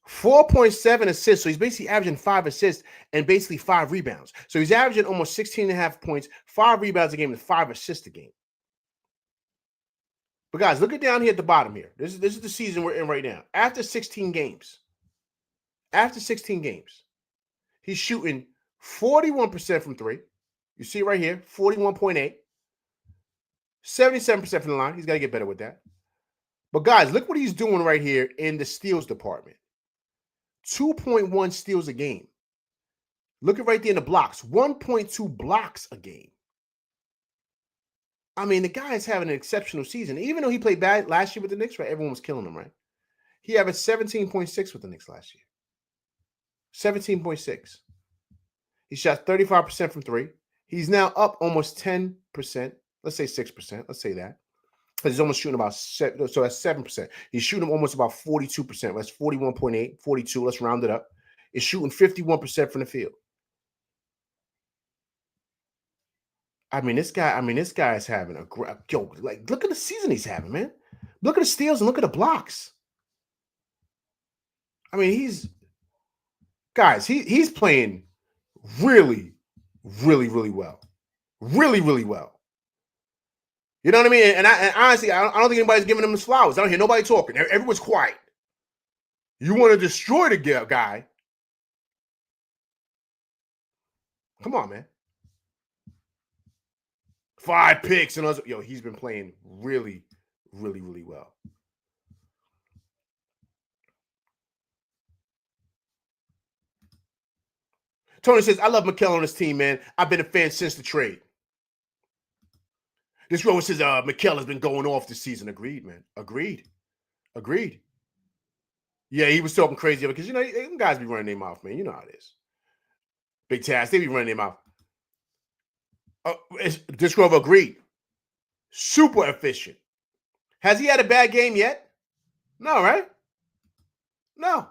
4.7 assists. So he's basically averaging 5 assists and basically 5 rebounds. So he's averaging almost 16 and a half points, 5 rebounds a game, and 5 assists a game. But guys, look at down here at the bottom here. This is the season we're in right now. After 16 games, he's shooting 41% from 3. You see it right here, 41.8. 77% from the line. He's got to get better with that. But guys, look what he's doing right here in the steals department. 2.1 steals a game. Look at right there in the blocks. 1.2 blocks a game. I mean, the guy is having an exceptional season. Even though he played bad last year with the Knicks, right? Everyone was killing him, right? He averaged 17.6 with the Knicks last year. 17.6. He shot 35% from three. He's now up almost 10%. Let's say 6%. Let's say that. Because he's almost shooting about 7. So that's 7%. He's shooting almost about 42%. That's 41.8, 42. Let's round it up. He's shooting 51% from the field. This guy is having a great, like, look at the season he's having, man. Look at the steals and look at the blocks. He's playing really, really, really well. Really, really well. You know what I mean? And honestly, I don't think anybody's giving him his flowers. I don't hear nobody talking. Everyone's quiet. You want to destroy the guy? Come on, man. 5 picks and he's been playing really, really, really well. Tony says, I love Mikal on this team, man. I've been a fan since the trade. This rower says, Mikal has been going off this season. Agreed, man. Agreed. Yeah, he was talking crazy because, them guys be running their mouth, man. You know how it is. Big Taz, they be running their mouth. This rover agreed. Super efficient. Has he had a bad game yet? No, right? No.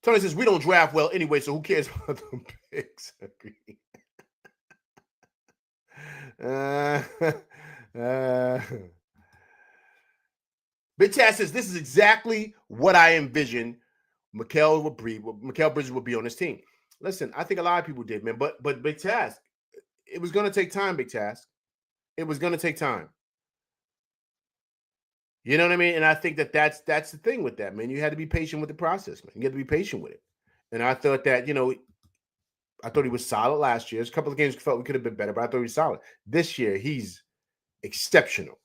Tony says, we don't draft well anyway, so who cares about the picks? Big Taz says, this is exactly what I envisioned Mikal Bridges would be on this team. Listen, I think a lot of people did, man. But Big Taz, it was going to take time, Big Taz. It was going to take time. You know what I mean? And I think that's the thing with that, man. You had to be patient with the process, man. You had to be patient with it. And I thought that, I thought he was solid last year. There's a couple of games I felt we could have been better, but I thought he was solid. This year, he's exceptional.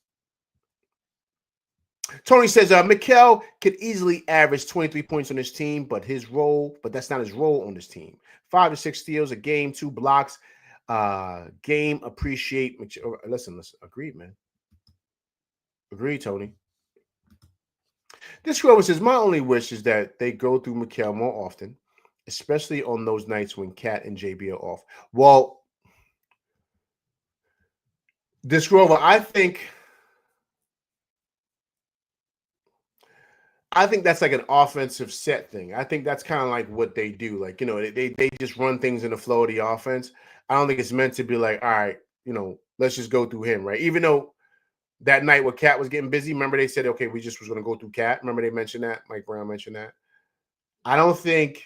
Tony says, Mikal could easily average 23 points on this team, but that's not his role on this team. 5 to 6 steals a game, 2 blocks, game appreciate. Listen, agreed, man. Agreed, Tony. This rover says, my only wish is that they go through Mikal more often, especially on those nights when Cat and JB are off. Well, this rover, I think that's like an offensive set thing. I think that's kind of like what they do. Like, they just run things in the flow of the offense. I don't think it's meant to be like, all right, let's just go through him, right? Even though that night where Cat was getting busy, remember they said, okay, we just was going to go through Cat. Remember they mentioned that? Mike Brown mentioned that. I don't think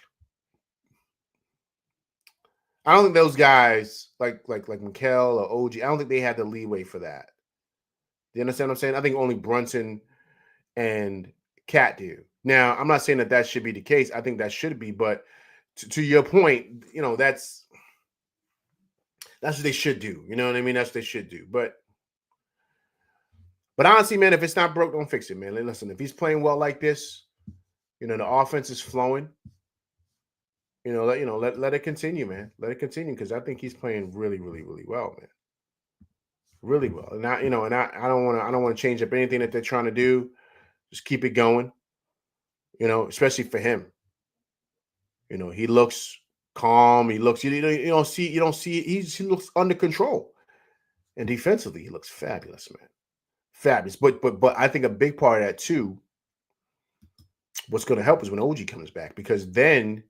those guys like Mikal or OG, I don't think they had the leeway for that. Do you understand what I'm saying? I think only Brunson and Cat do. Now, I'm not saying that should be the case. I think that should be, but to your point, that's what they should do. You know what I mean? That's what they should do. But honestly, man, if it's not broke, don't fix it, man. Listen, if he's playing well like this, the offense is flowing. Let it continue, man. Let it continue because I think he's playing really, really, really well, man. Really well. And I don't want to change up anything that they're trying to do. Just keep it going. Especially for him. He looks calm. He looks. You don't see. He looks under control. And defensively, he looks fabulous, man. Fabulous. But I think a big part of that too. What's going to help is when OG comes back because then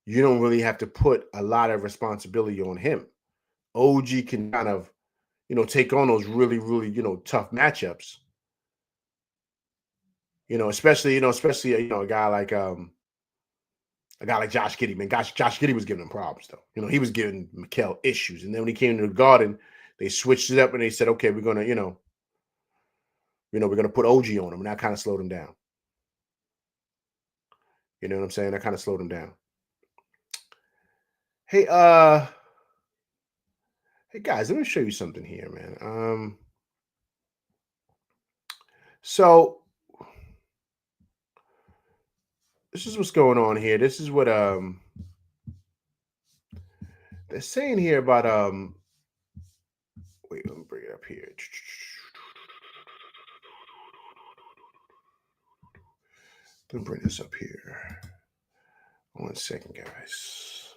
you don't really have to put a lot of responsibility on him. OG can kind of, take on those really, really, tough matchups. Especially a guy like Josh Giddey. Man, Josh Giddey was giving him problems though. He was giving Mikal issues, and then when he came to the Garden, they switched it up and they said, okay, we're gonna, we're gonna put OG on him, and that kind of slowed him down. You know what I'm saying? That kind of slowed him down. Hey, guys, let me show you something here, man. So this is what's going on here. This is what they're saying here about wait, let me bring it up here. Let me bring this up here. 1 second, guys.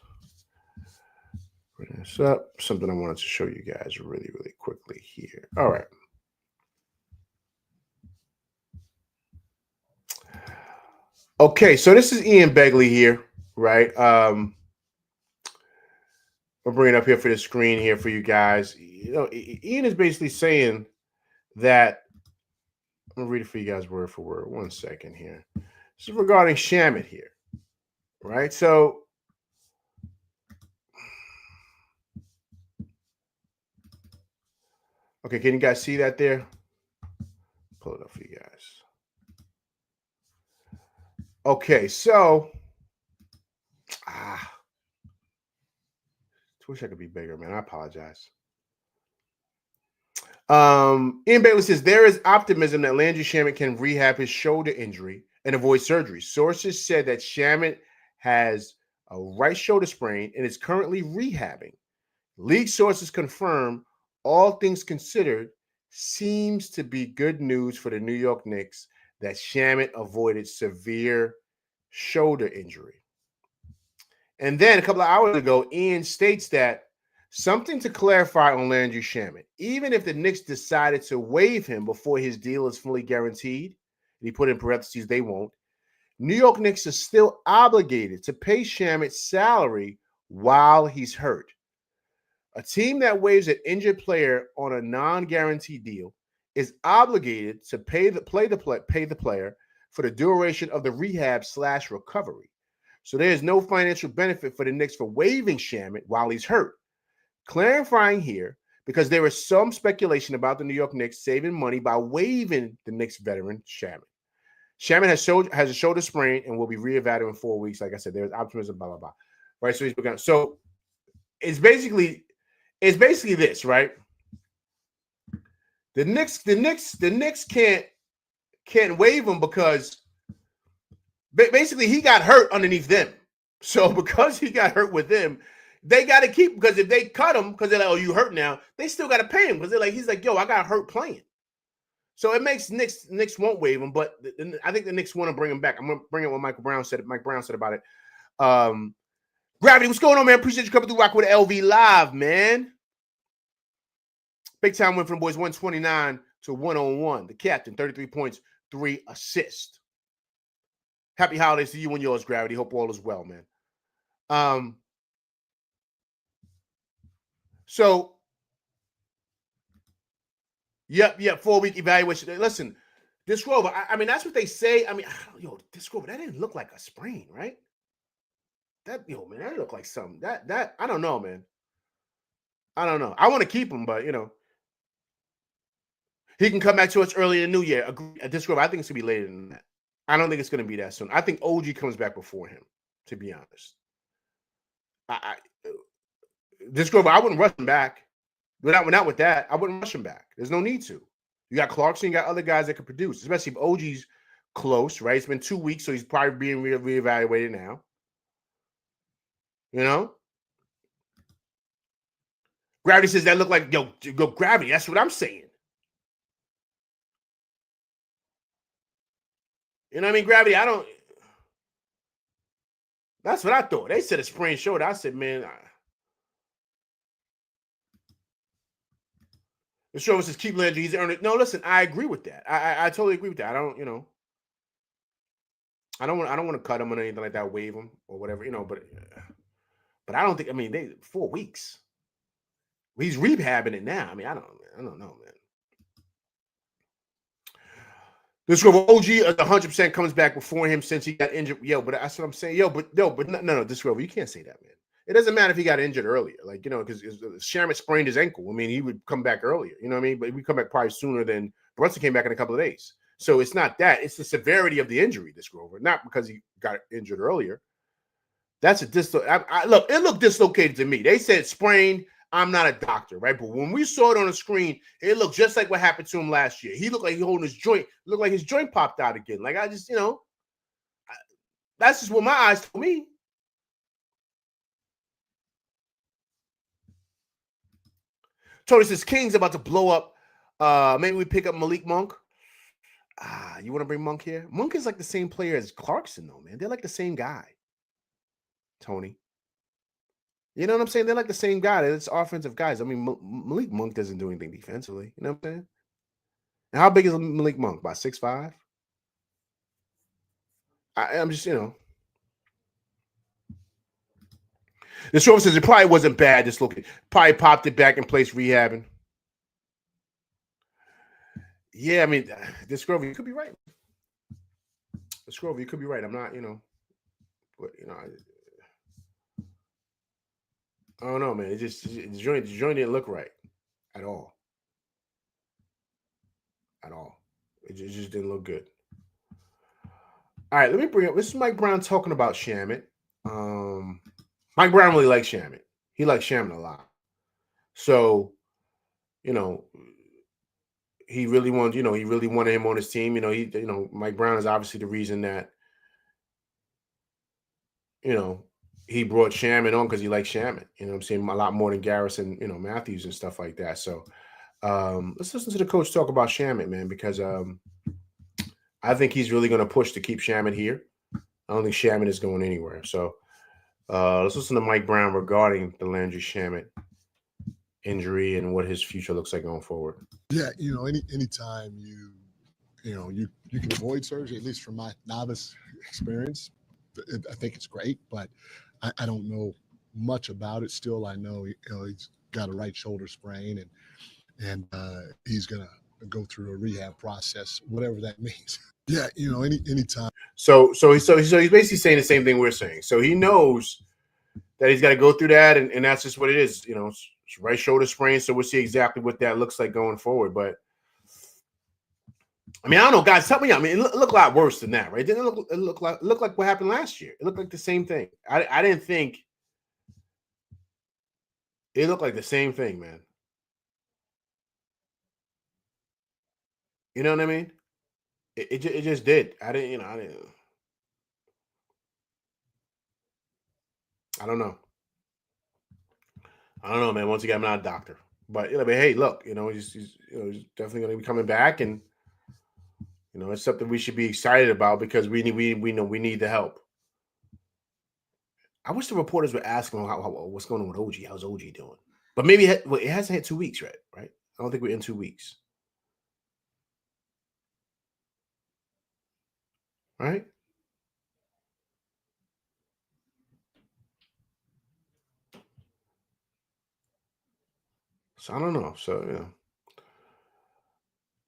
Bring this up. Something I wanted to show you guys really, really quickly here. All right. Okay, so this is Ian Begley here, right? I'll bring it up here for the screen here for you guys. You know, Ian is basically saying that, I'm gonna read it for you guys word for word. 1 second here. This is regarding Shamet here, right? So, okay, can you guys see that there? Pull it up for you guys. Okay, so I wish I could be bigger, man. I apologize. Ian Bailey says there is optimism that Landry Shamet can rehab his shoulder injury and avoid surgery. Sources said that Shamet has a right shoulder sprain and is currently rehabbing. League sources confirm, all things considered, seems to be good news for the New York Knicks that Shamet avoided severe shoulder injury. And then a couple of hours ago, Ian states that something to clarify on Landry Shamet. Even if the Knicks decided to waive him before his deal is fully guaranteed, and he put in parentheses, they won't, New York Knicks are still obligated to pay Shamet's salary while he's hurt. A team that waives an injured player on a non-guaranteed deal is obligated to pay the player for the duration of the rehab/recovery. So there is no financial benefit for the Knicks for waiving Shamet while he's hurt. Clarifying here, because there is some speculation about the New York Knicks saving money by waiving the Knicks veteran Shamet. Shamet has a shoulder sprain and will be reevaluated in 4 weeks. Like I said, there's optimism, blah, blah, blah. Right? So he's begun. So it's basically this, right? The Knicks can't waive him because basically he got hurt underneath them. So because he got hurt with them, they got to keep, because if they cut him because they're like, oh, you hurt now, they still got to pay him because he's like, yo, I got hurt playing. So it makes Knicks won't waive him, but I think the Knicks want to bring him back. I'm going to bring it what Mike Brown said about it. Gravity, what's going on, man? Appreciate you coming through Rock with LV Live, man. Big time win from the boys, 129 to 101. The captain, 33 points, 3 assists. Happy holidays to you and yours, Gravity. Hope all is well, man. So, yep, 4-week evaluation. Listen, this Grover, I mean, that's what they say. I mean, this Grover, that didn't look like a sprain, right? That looked like something. That I don't know, man. I don't know. I want to keep him, but he can come back to us early in the new year. This Grover, I think it's gonna be later than that. I don't think it's gonna be that soon. I think OG comes back before him, to be honest. This Grover, I wouldn't rush him back. Not with that. I wouldn't rush him back. There's no need to. You got Clarkson, you got other guys that can produce, especially if OG's close, right? It's been 2 weeks, so he's probably being reevaluated now. Gravity says that looked like, yo, Gravity. That's what I'm saying. You know what I mean? Gravity, that's what I thought. They said a sprained shoulder. I said, man, the show says keep Landry. He's earned it. No, listen, I agree with that. I totally agree with that. I don't want to cut him or anything like that, waive him or whatever, but I don't think, 4 weeks. He's rehabbing it now. I mean, I don't know, man. This OG 100% comes back before him since he got injured. Yo, but that's what I'm saying. But no, this Grover, you can't say that, man. It doesn't matter if he got injured earlier, because Shamet sprained his ankle. I mean, he would come back earlier, you know what I mean? But he would come back probably sooner than Brunson came back in a couple of days. So it's not that. It's the severity of the injury, this Grover, not because he got injured earlier. That's a look, it looked dislocated to me. They said sprained. I'm not a doctor, right? But when we saw it on the screen, it looked just like what happened to him last year. He looked like he holding his joint. Looked like his joint popped out again. Like, I just, that's just what my eyes told me. Tony says King's about to blow up. Maybe we pick up Malik Monk. You want to bring Monk here? Monk is like the same player as Clarkson, though, man. They're like the same guy, Tony. You know what I'm saying? They're like the same guy. It's offensive guys. I mean, Malik Monk doesn't do anything defensively. You know what I'm saying? And how big is Malik Monk? About 6'5"? I'm just, This show says it probably wasn't bad. Just looking, probably popped it back in place, rehabbing. Yeah, I mean, this Grover, you could be right. This Grover, you could be right. I'm not, but I don't know, man. The joint didn't look right at all. At all. It just didn't look good. All right, let me bring up. This is Mike Brown talking about Shamet. Mike Brown really likes Shamet. He likes Shamet a lot. So, he really wanted, he really wanted him on his team. Mike Brown is obviously the reason that, he brought Shamet on because he likes Shamet. You know what I'm saying? A lot more than Garrison, Matthews and stuff like that. So let's listen to the coach talk about Shamet, man, because I think he's really going to push to keep Shamet here. I don't think Shamet is going anywhere. So let's listen to Mike Brown regarding the Landry Shamet injury and what his future looks like going forward. Yeah, anytime you can avoid surgery, at least from my novice experience, I think it's great, but I don't know much about it. Still, I know he's got a right shoulder sprain, and he's gonna go through a rehab process, whatever that means. Yeah, anytime. So he's basically saying the same thing we're saying. So he knows that he's got to go through that, and that's just what it is. It's right shoulder sprain. So we'll see exactly what that looks like going forward. But I mean, I don't know, guys. Tell me. I mean, it looked a lot worse than that, right? Didn't it look like what happened last year? It looked like the same thing. I didn't think it looked like the same thing, man. You know what I mean? It just did. I didn't. I don't know. I don't know, man. Once again, I'm not a doctor, but hey, look, he's definitely going to be coming back, and it's something we should be excited about because we know we need the help. I wish the reporters were asking what's going on with OG. How's OG doing? But maybe it hasn't had 2 weeks, right? I don't think we're in 2 weeks, right? So I don't know. So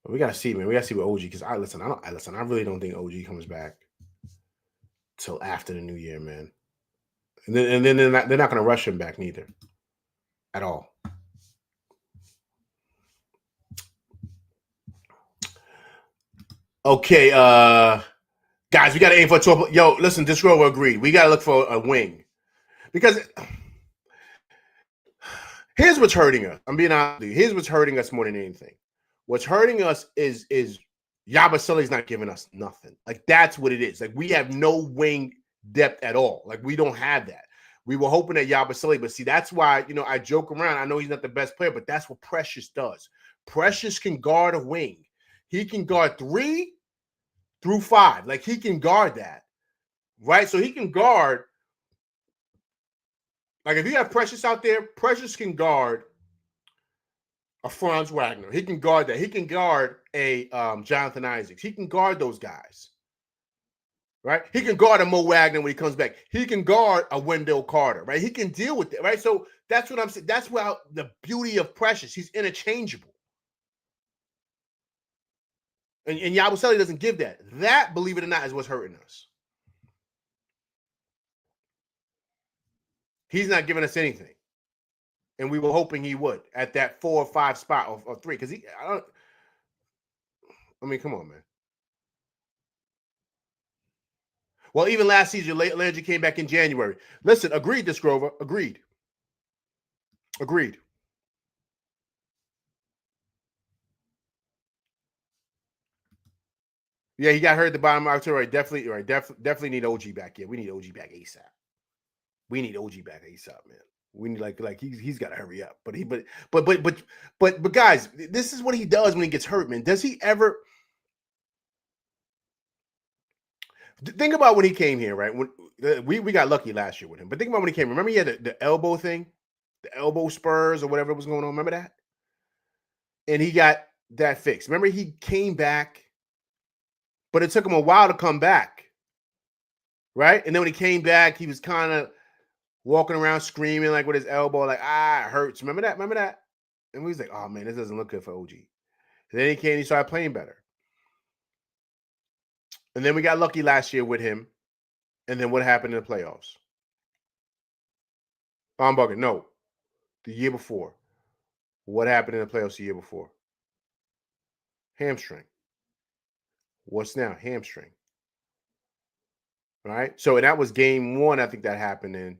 but we gotta see, man. We gotta see what OG, because I really don't think OG comes back till after the new year, man. And then they're not gonna rush him back neither, at all. Okay, guys, we gotta aim for 12. Yo, listen, this Grover agreed. We gotta look for a wing, because here's what's hurting us. I'm being honest with you. Here's what's hurting us more than anything. What's hurting us is Yabusele's not giving us nothing. Like, that's what it is. Like, we have no wing depth at all. Like, we don't have that. We were hoping at Yabusele, but see, that's why, I joke around. I know he's not the best player, but that's what Precious does. Precious can guard a wing. He can guard 3 through 5. Like, he can guard that, right? So he can guard. Like, if you have Precious out there, Precious can guard a Franz Wagner. He can guard that. He can guard a Jonathan Isaacs. He can guard those guys, right? He can guard a Mo Wagner when he comes back. He can guard a Wendell Carter, right? He can deal with it, right? So that's what I'm saying. That's where the beauty of Precious. He's interchangeable. And Yabusele doesn't give that. That, believe it or not, is what's hurting us. He's not giving us anything. And we were hoping he would at that 4 or 5 spot or 3. Because I mean, come on, man. Well, even last season, Landry came back in January. Listen, agreed, this Grover. Agreed. Yeah, he got hurt at the bottom of October. Definitely need OG back. Yeah, we need OG back ASAP. We need OG back ASAP, man. We need like he's got to hurry up. But guys, this is what he does when he gets hurt, man. Does he ever? Think about when he came here, right? When we got lucky last year with him, but think about when he came. Remember, he had the elbow thing, the elbow spurs or whatever was going on. Remember that? And he got that fixed. Remember, he came back, but it took him a while to come back, right? And then when he came back, he was kind of walking around screaming like with his elbow, like, it hurts. Remember that? Remember that? And we was like, oh man, this doesn't look good for OG. And then he came, he started playing better. And then we got lucky last year with him. And then what happened in the playoffs? I'm bugging. No, the year before. What happened in the playoffs the year before? Hamstring. What's now? Hamstring. Right? So that was game 1, I think that happened in.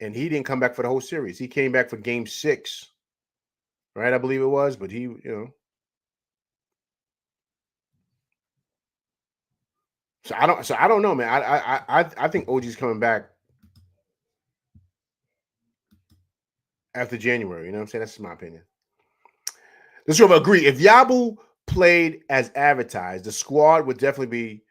And he didn't come back for the whole series. He came back for game 6. Right? I believe it was, but he, So I don't know, man. I think OG's coming back after January. You know what I'm saying? That's my opinion. Let's sort of agree. If Yabu played as advertised, the squad would definitely be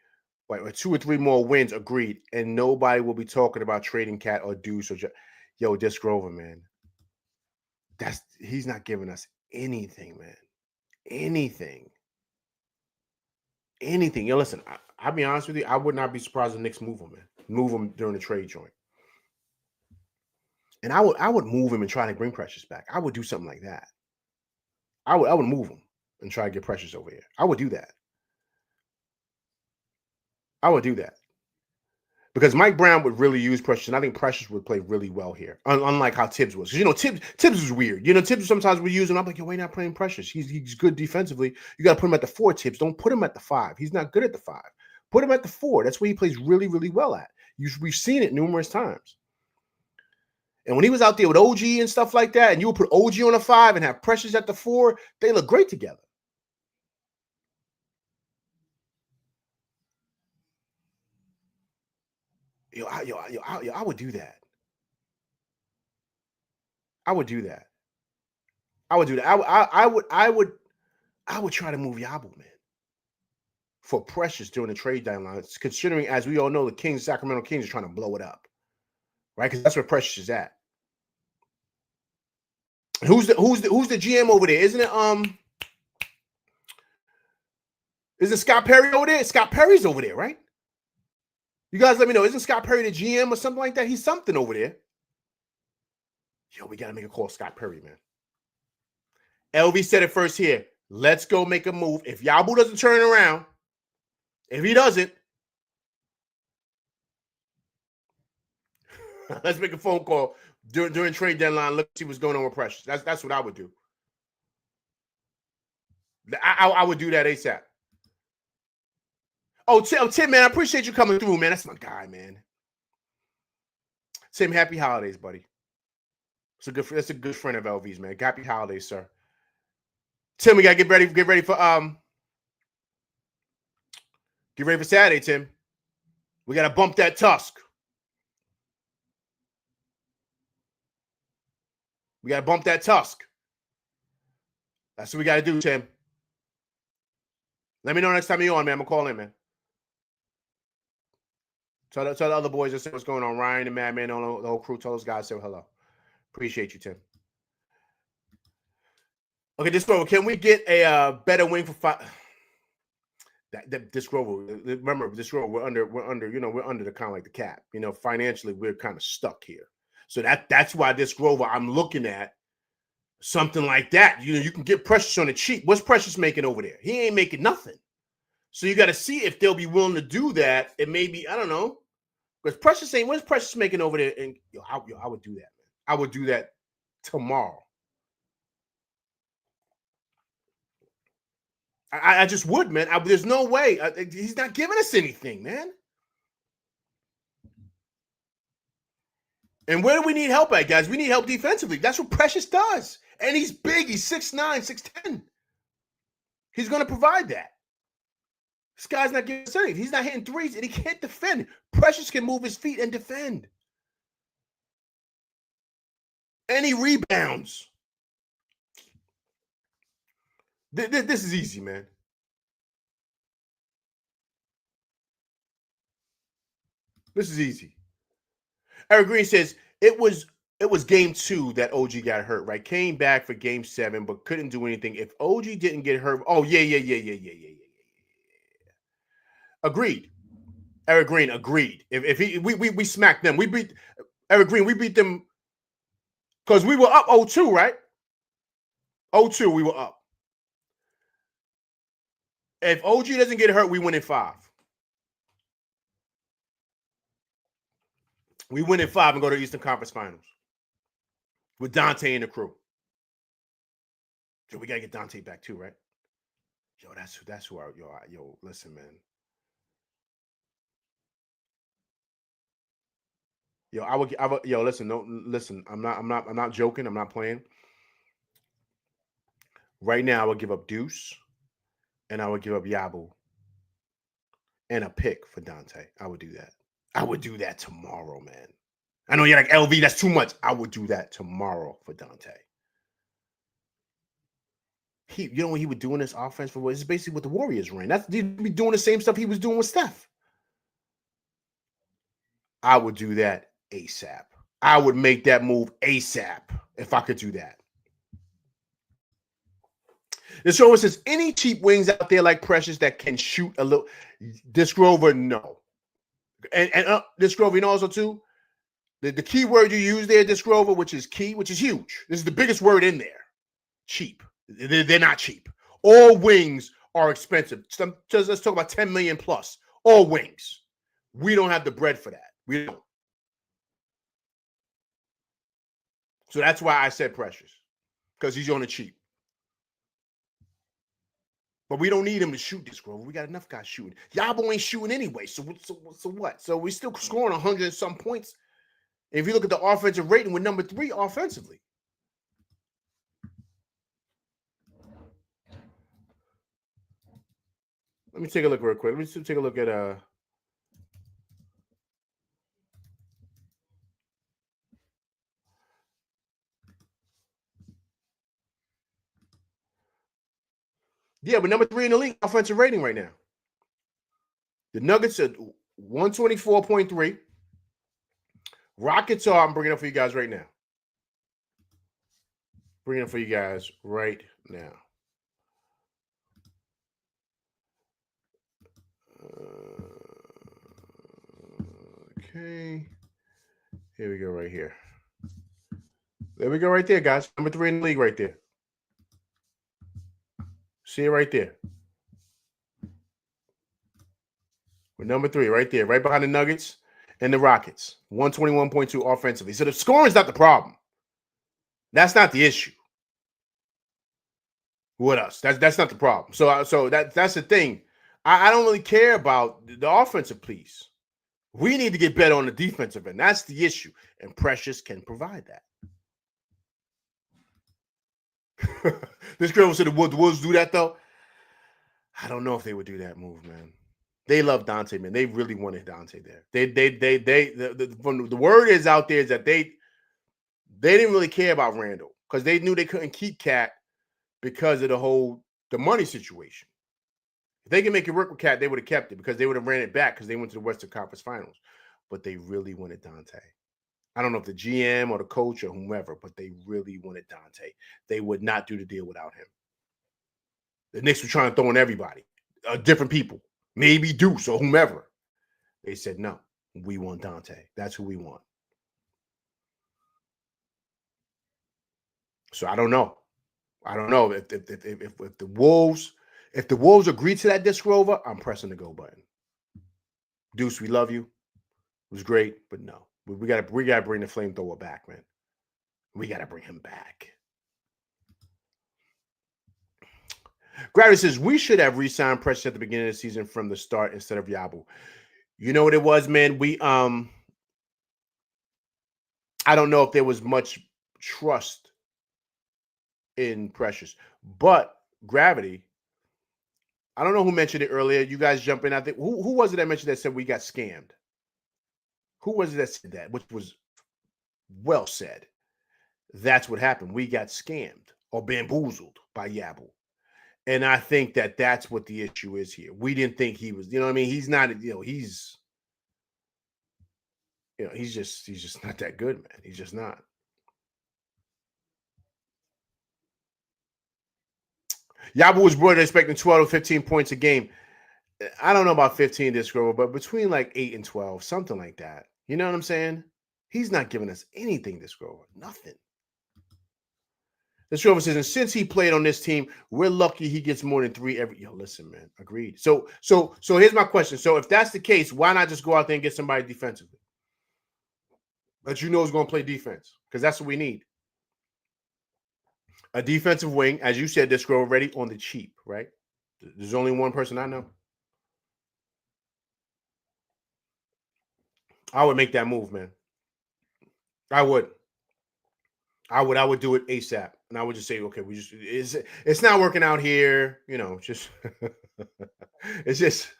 like 2 or 3 more wins. Agreed, and nobody will be talking about trading Cat or Deuce or Disc Grover, man. He's not giving us anything, man. Anything. Yo, listen. I'll be honest with you. I would not be surprised if the Knicks move him, man. Move him during the trade joint. And I would move him and try to bring Precious back. I would do something like that. I would move him and try to get Precious over here. I would do that. Because Mike Brown would really use Precious, and I think Precious would play really well here, unlike how Tibbs was. Because, Tibbs was weird. Tibbs sometimes would use him. I'm like, why not playing Precious? He's good defensively. You got to put him at the 4, Tibbs. Don't put him at the 5. He's not good at the 5. Put him at the 4. That's where he plays really, really well at. We've seen it numerous times. And when he was out there with OG and stuff like that, and you would put OG on the 5 and have Precious at the 4, they look great together. I would do that. I would do that. I would try to move Yabu, man, for Precious during the trade deadline, considering, as we all know, the Sacramento Kings are trying to blow it up, right? Because that's where Precious is at. Who's the GM over there? Isn't it Scott Perry over there? Scott Perry's over there, right? You guys let me know. Isn't Scott Perry the GM or something like that? He's something over there. Yo, we got to make a call, Scott Perry, man. LV said it first here. Let's go make a move. If Yabu doesn't turn around, if he doesn't, let's make a phone call during trade deadline. Look, see what's going on with Precious. That's what I would do. I would do that ASAP. Oh, Tim, man, I appreciate you coming through, man. That's my guy, man. Tim, happy holidays, buddy. That's a good friend of LV's, man. Happy holidays, sir. Tim, we gotta get ready for Saturday, Tim. We gotta bump that tusk. We gotta bump that tusk. That's what we gotta do, Tim. Let me know next time you're on, man. I'm gonna call in, man. Tell the other boys to say what's going on. Ryan and Madman, the whole crew. Tell those guys say hello. Appreciate you, Tim. Okay, Disc Grover, can we get a better wing for 5? Disc Grover, remember, Disc Grover, we're under the kind of like the cap. Financially, we're kind of stuck here. So that's why Disc Grover, I'm looking at something like that. You can get Precious on the cheap. What's Precious making over there? He ain't making nothing. So you got to see if they'll be willing to do that. And maybe, I don't know, because Precious ain't. What's Precious making over there? And I would do that, man. I would do that tomorrow. I just would, man. There's no way. He's not giving us anything, man. And where do we need help at, guys? We need help defensively. That's what Precious does. And he's big. He's 6'9", 6'10". He's going to provide that. This guy's not giving us anything. He's not hitting threes, and he can't defend. Precious can move his feet and defend. And he rebounds. This is easy, man. This is easy. Eric Green says it was game 2 that OG got hurt, right? Came back for game 7, but couldn't do anything. If OG didn't get hurt, yeah. Agreed. Eric Green agreed. If he we smacked them. We beat Eric Green, we beat them because we were up 0-2, right? 0-2, we were up. If OG doesn't get hurt, we win in 5. We win in 5 and go to the Eastern Conference Finals with Dante and the crew. Yo, we gotta get Dante back too, right? Yo, that's who I yo, listen, man. Yo, I would yo, listen, no, listen, I'm not joking, I'm not playing. Right now, I would give up Deuce and I would give up Yabu and a pick for Dante. I would do that. I would do that tomorrow, man. I know you're like, LV, that's too much. I would do that tomorrow for Dante. You know what he would do in this offense for? It's basically what the Warriors ran. He'd be doing the same stuff he was doing with Steph. I would do that ASAP. I would make that move ASAP if I could do that. The show says, any cheap wings out there like Precious that can shoot a little? Disc Rover, no. And Disc Rover, you know also too, the key word you use there, Disc Rover, which is key, which is huge. This is the biggest word in there. Cheap. They're not cheap. All wings are expensive. Let's talk about 10 million plus. All wings. We don't have the bread for that. We don't. So that's why I said Precious, because he's on the cheap. But we don't need him to shoot this Grover. We got enough guys shooting. Yabo ain't shooting anyway. So what? So we still scoring 100 and some points. And if you look at the offensive rating, we're number 3 offensively. Let me take a look real quick. Let me just take a look at yeah, we're number 3 in the league offensive rating right now. The Nuggets are 124.3. Rockets are, I'm bringing it up for you guys right now. Bringing it for you guys right now. Okay. Here we go right here. There we go right there, guys. Number 3 in the league right there. See it right there. We're number 3 right there, right behind the Nuggets and the Rockets. 121.2 offensively. So the scoring is not the problem. That's not the issue. What else? That's not the problem. So that's the thing. I don't really care about the offensive piece. We need to get better on the defensive end. That's the issue. And Precious can provide that. This girl said the Wolves do that, though. I don't know if they would do that move, man. They love Dante, man. They really wanted Dante there. The word is out there is that they didn't really care about Randall because they knew they couldn't keep Cat because of the money situation. If they can make it work with Cat, they would have kept it because they would have ran it back because they went to the Western Conference Finals. But they really wanted Dante. I don't know if the GM or the coach or whomever, but they really wanted Dante. They would not do the deal without him. The Knicks were trying to throw in everybody, different people, maybe Deuce or whomever. They said, no, we want Dante. That's who we want. So I don't know. I don't know if the Wolves agree to that Disc Rover, I'm pressing the go button. Deuce, we love you. It was great, but no. We gotta bring the flamethrower back, man. We gotta bring him back. Gravity says we should have re-signed Precious at the beginning of the season from the start instead of Yabu. You know what it was, man? I don't know if there was much trust in Precious, but Gravity. I don't know who mentioned it earlier. You guys jump in. I think who was it that mentioned that said we got scammed? Who was it that said that? Which was well said. That's what happened. We got scammed or bamboozled by Yabu. And I think that's what the issue is here. We didn't think he was, you know what I mean? He's not, he's he's just not that good, man. He's just not. Yabu was brought in expecting 12 to 15 points a game. I don't know about 15 this Grover, but between like 8 and 12, something like that. You know what I'm saying? He's not giving us anything this Grover. Nothing. This Grover says, and since he played on this team, we're lucky he gets more than 3 every. Yo, listen, man. Agreed. So here's my question. So if that's the case, why not just go out there and get somebody defensively that is going to play defense? Because that's what we need. A defensive wing, as you said, this Grover already on the cheap, right? There's only one person I know. I would make that move, man. I would do it ASAP. And I would just say, okay, it's not working out here. Just it's just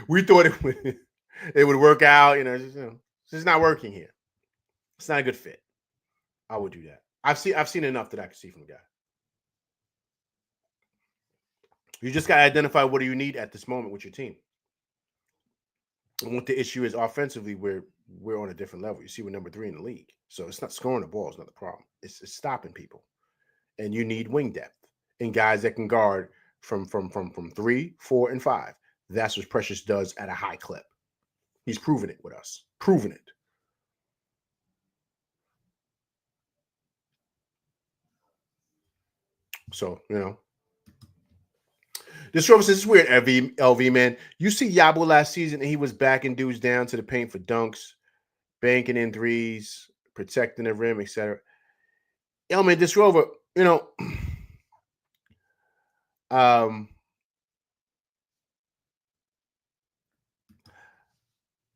we thought it would work out, it's just not working here. It's not a good fit. I would do that. I've seen enough that I can see from the guy. You just got to identify what do you need at this moment with your team. And what the issue is offensively, we're on a different level. You see, we're number 3 in the league. So it's not scoring the ball is not the problem. It's stopping people. And you need wing depth and guys that can guard from 3, 4, and 5. That's what Precious does at a high clip. He's proven it with us. Proven it. So, This Rover says, it's weird, LV, man. You see Yabu last season, and he was backing dudes down to the paint for dunks, banking in threes, protecting the rim, etc. Yo, man, this Rover,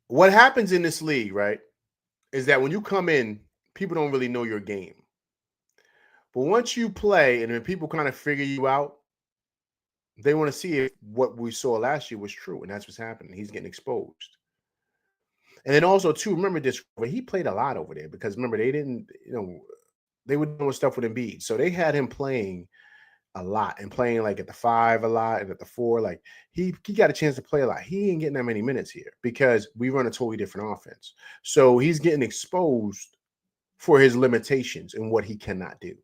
what happens in this league, right, is that when you come in, people don't really know your game. But once you play and then people kind of figure you out, they want to see if what we saw last year was true, and that's what's happening. He's getting exposed. And then also, too, remember this, he played a lot over there because, remember, they didn't, they were doing stuff with Embiid. So they had him playing a lot and playing like at the 5 a lot and at the 4. Like he got a chance to play a lot. He ain't getting that many minutes here because we run a totally different offense. So he's getting exposed for his limitations and what he cannot do.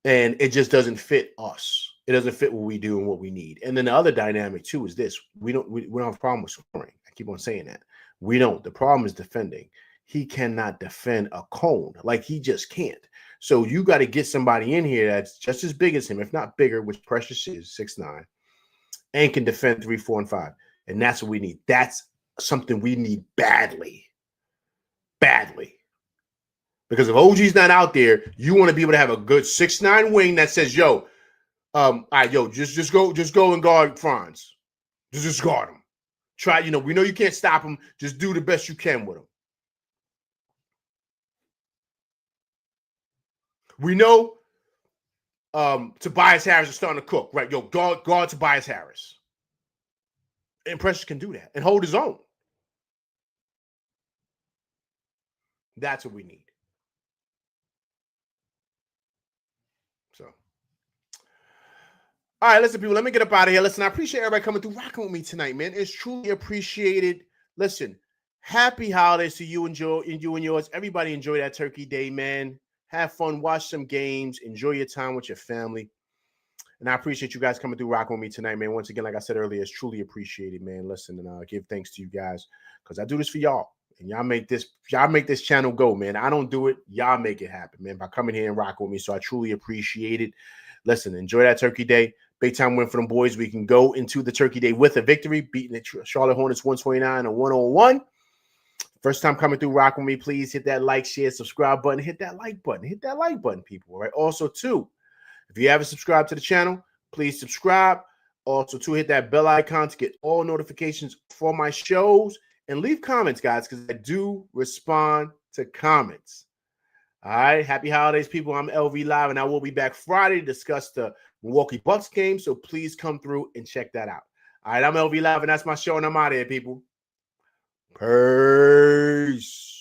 And it just doesn't fit us. It doesn't fit what we do and what we need. And then the other dynamic too is this: we don't have a problem with scoring. I keep on saying that. We don't. The problem is defending. He cannot defend a cone. Like he just can't. So you got to get somebody in here that's just as big as him, if not bigger, which Precious is 6'9", and can defend 3, 4, and 5. And that's what we need. That's something we need badly. Badly. Because if OG's not out there, you want to be able to have a good 6'9" wing that says, yo, all right, yo, just go and guard Franz. Just guard him. Try, we know you can't stop him. Just do the best you can with him. We know Tobias Harris is starting to cook, right? Yo, guard Tobias Harris. And Precious can do that and hold his own. That's what we need. So, all right, listen, people, let me get up out of here. Listen, I appreciate everybody coming through, rocking with me tonight, man. It's truly appreciated. Listen, happy holidays to you and yours. Everybody enjoy that Turkey Day, man. Have fun, watch some games, enjoy your time with your family. And I appreciate you guys coming through, rocking with me tonight, man. Once again, like I said earlier, it's truly appreciated, man. Listen, and I'll give thanks to you guys because I do this for y'all. And y'all make this channel go, man. I don't do it. Y'all make it happen, man, by coming here and rocking with me. So I truly appreciate it. Listen, enjoy that Turkey Day. Big time win for them boys. We can go into the Turkey Day with a victory, beating the Charlotte Hornets 129 and 101. First time coming through, rock with me, please hit that like, share, subscribe button. Hit that like button. Hit that like button, people. All right. Also, too, if you haven't subscribed to the channel, please subscribe. Also, too, hit that bell icon to get all notifications for my shows. And leave comments, guys, because I do respond to comments. All right. Happy holidays, people. I'm LV Live, and I will be back Friday to discuss the Milwaukee Bucks game. So please come through and check that out. All right. I'm LV Live, and that's my show, and I'm out of here, people. Peace.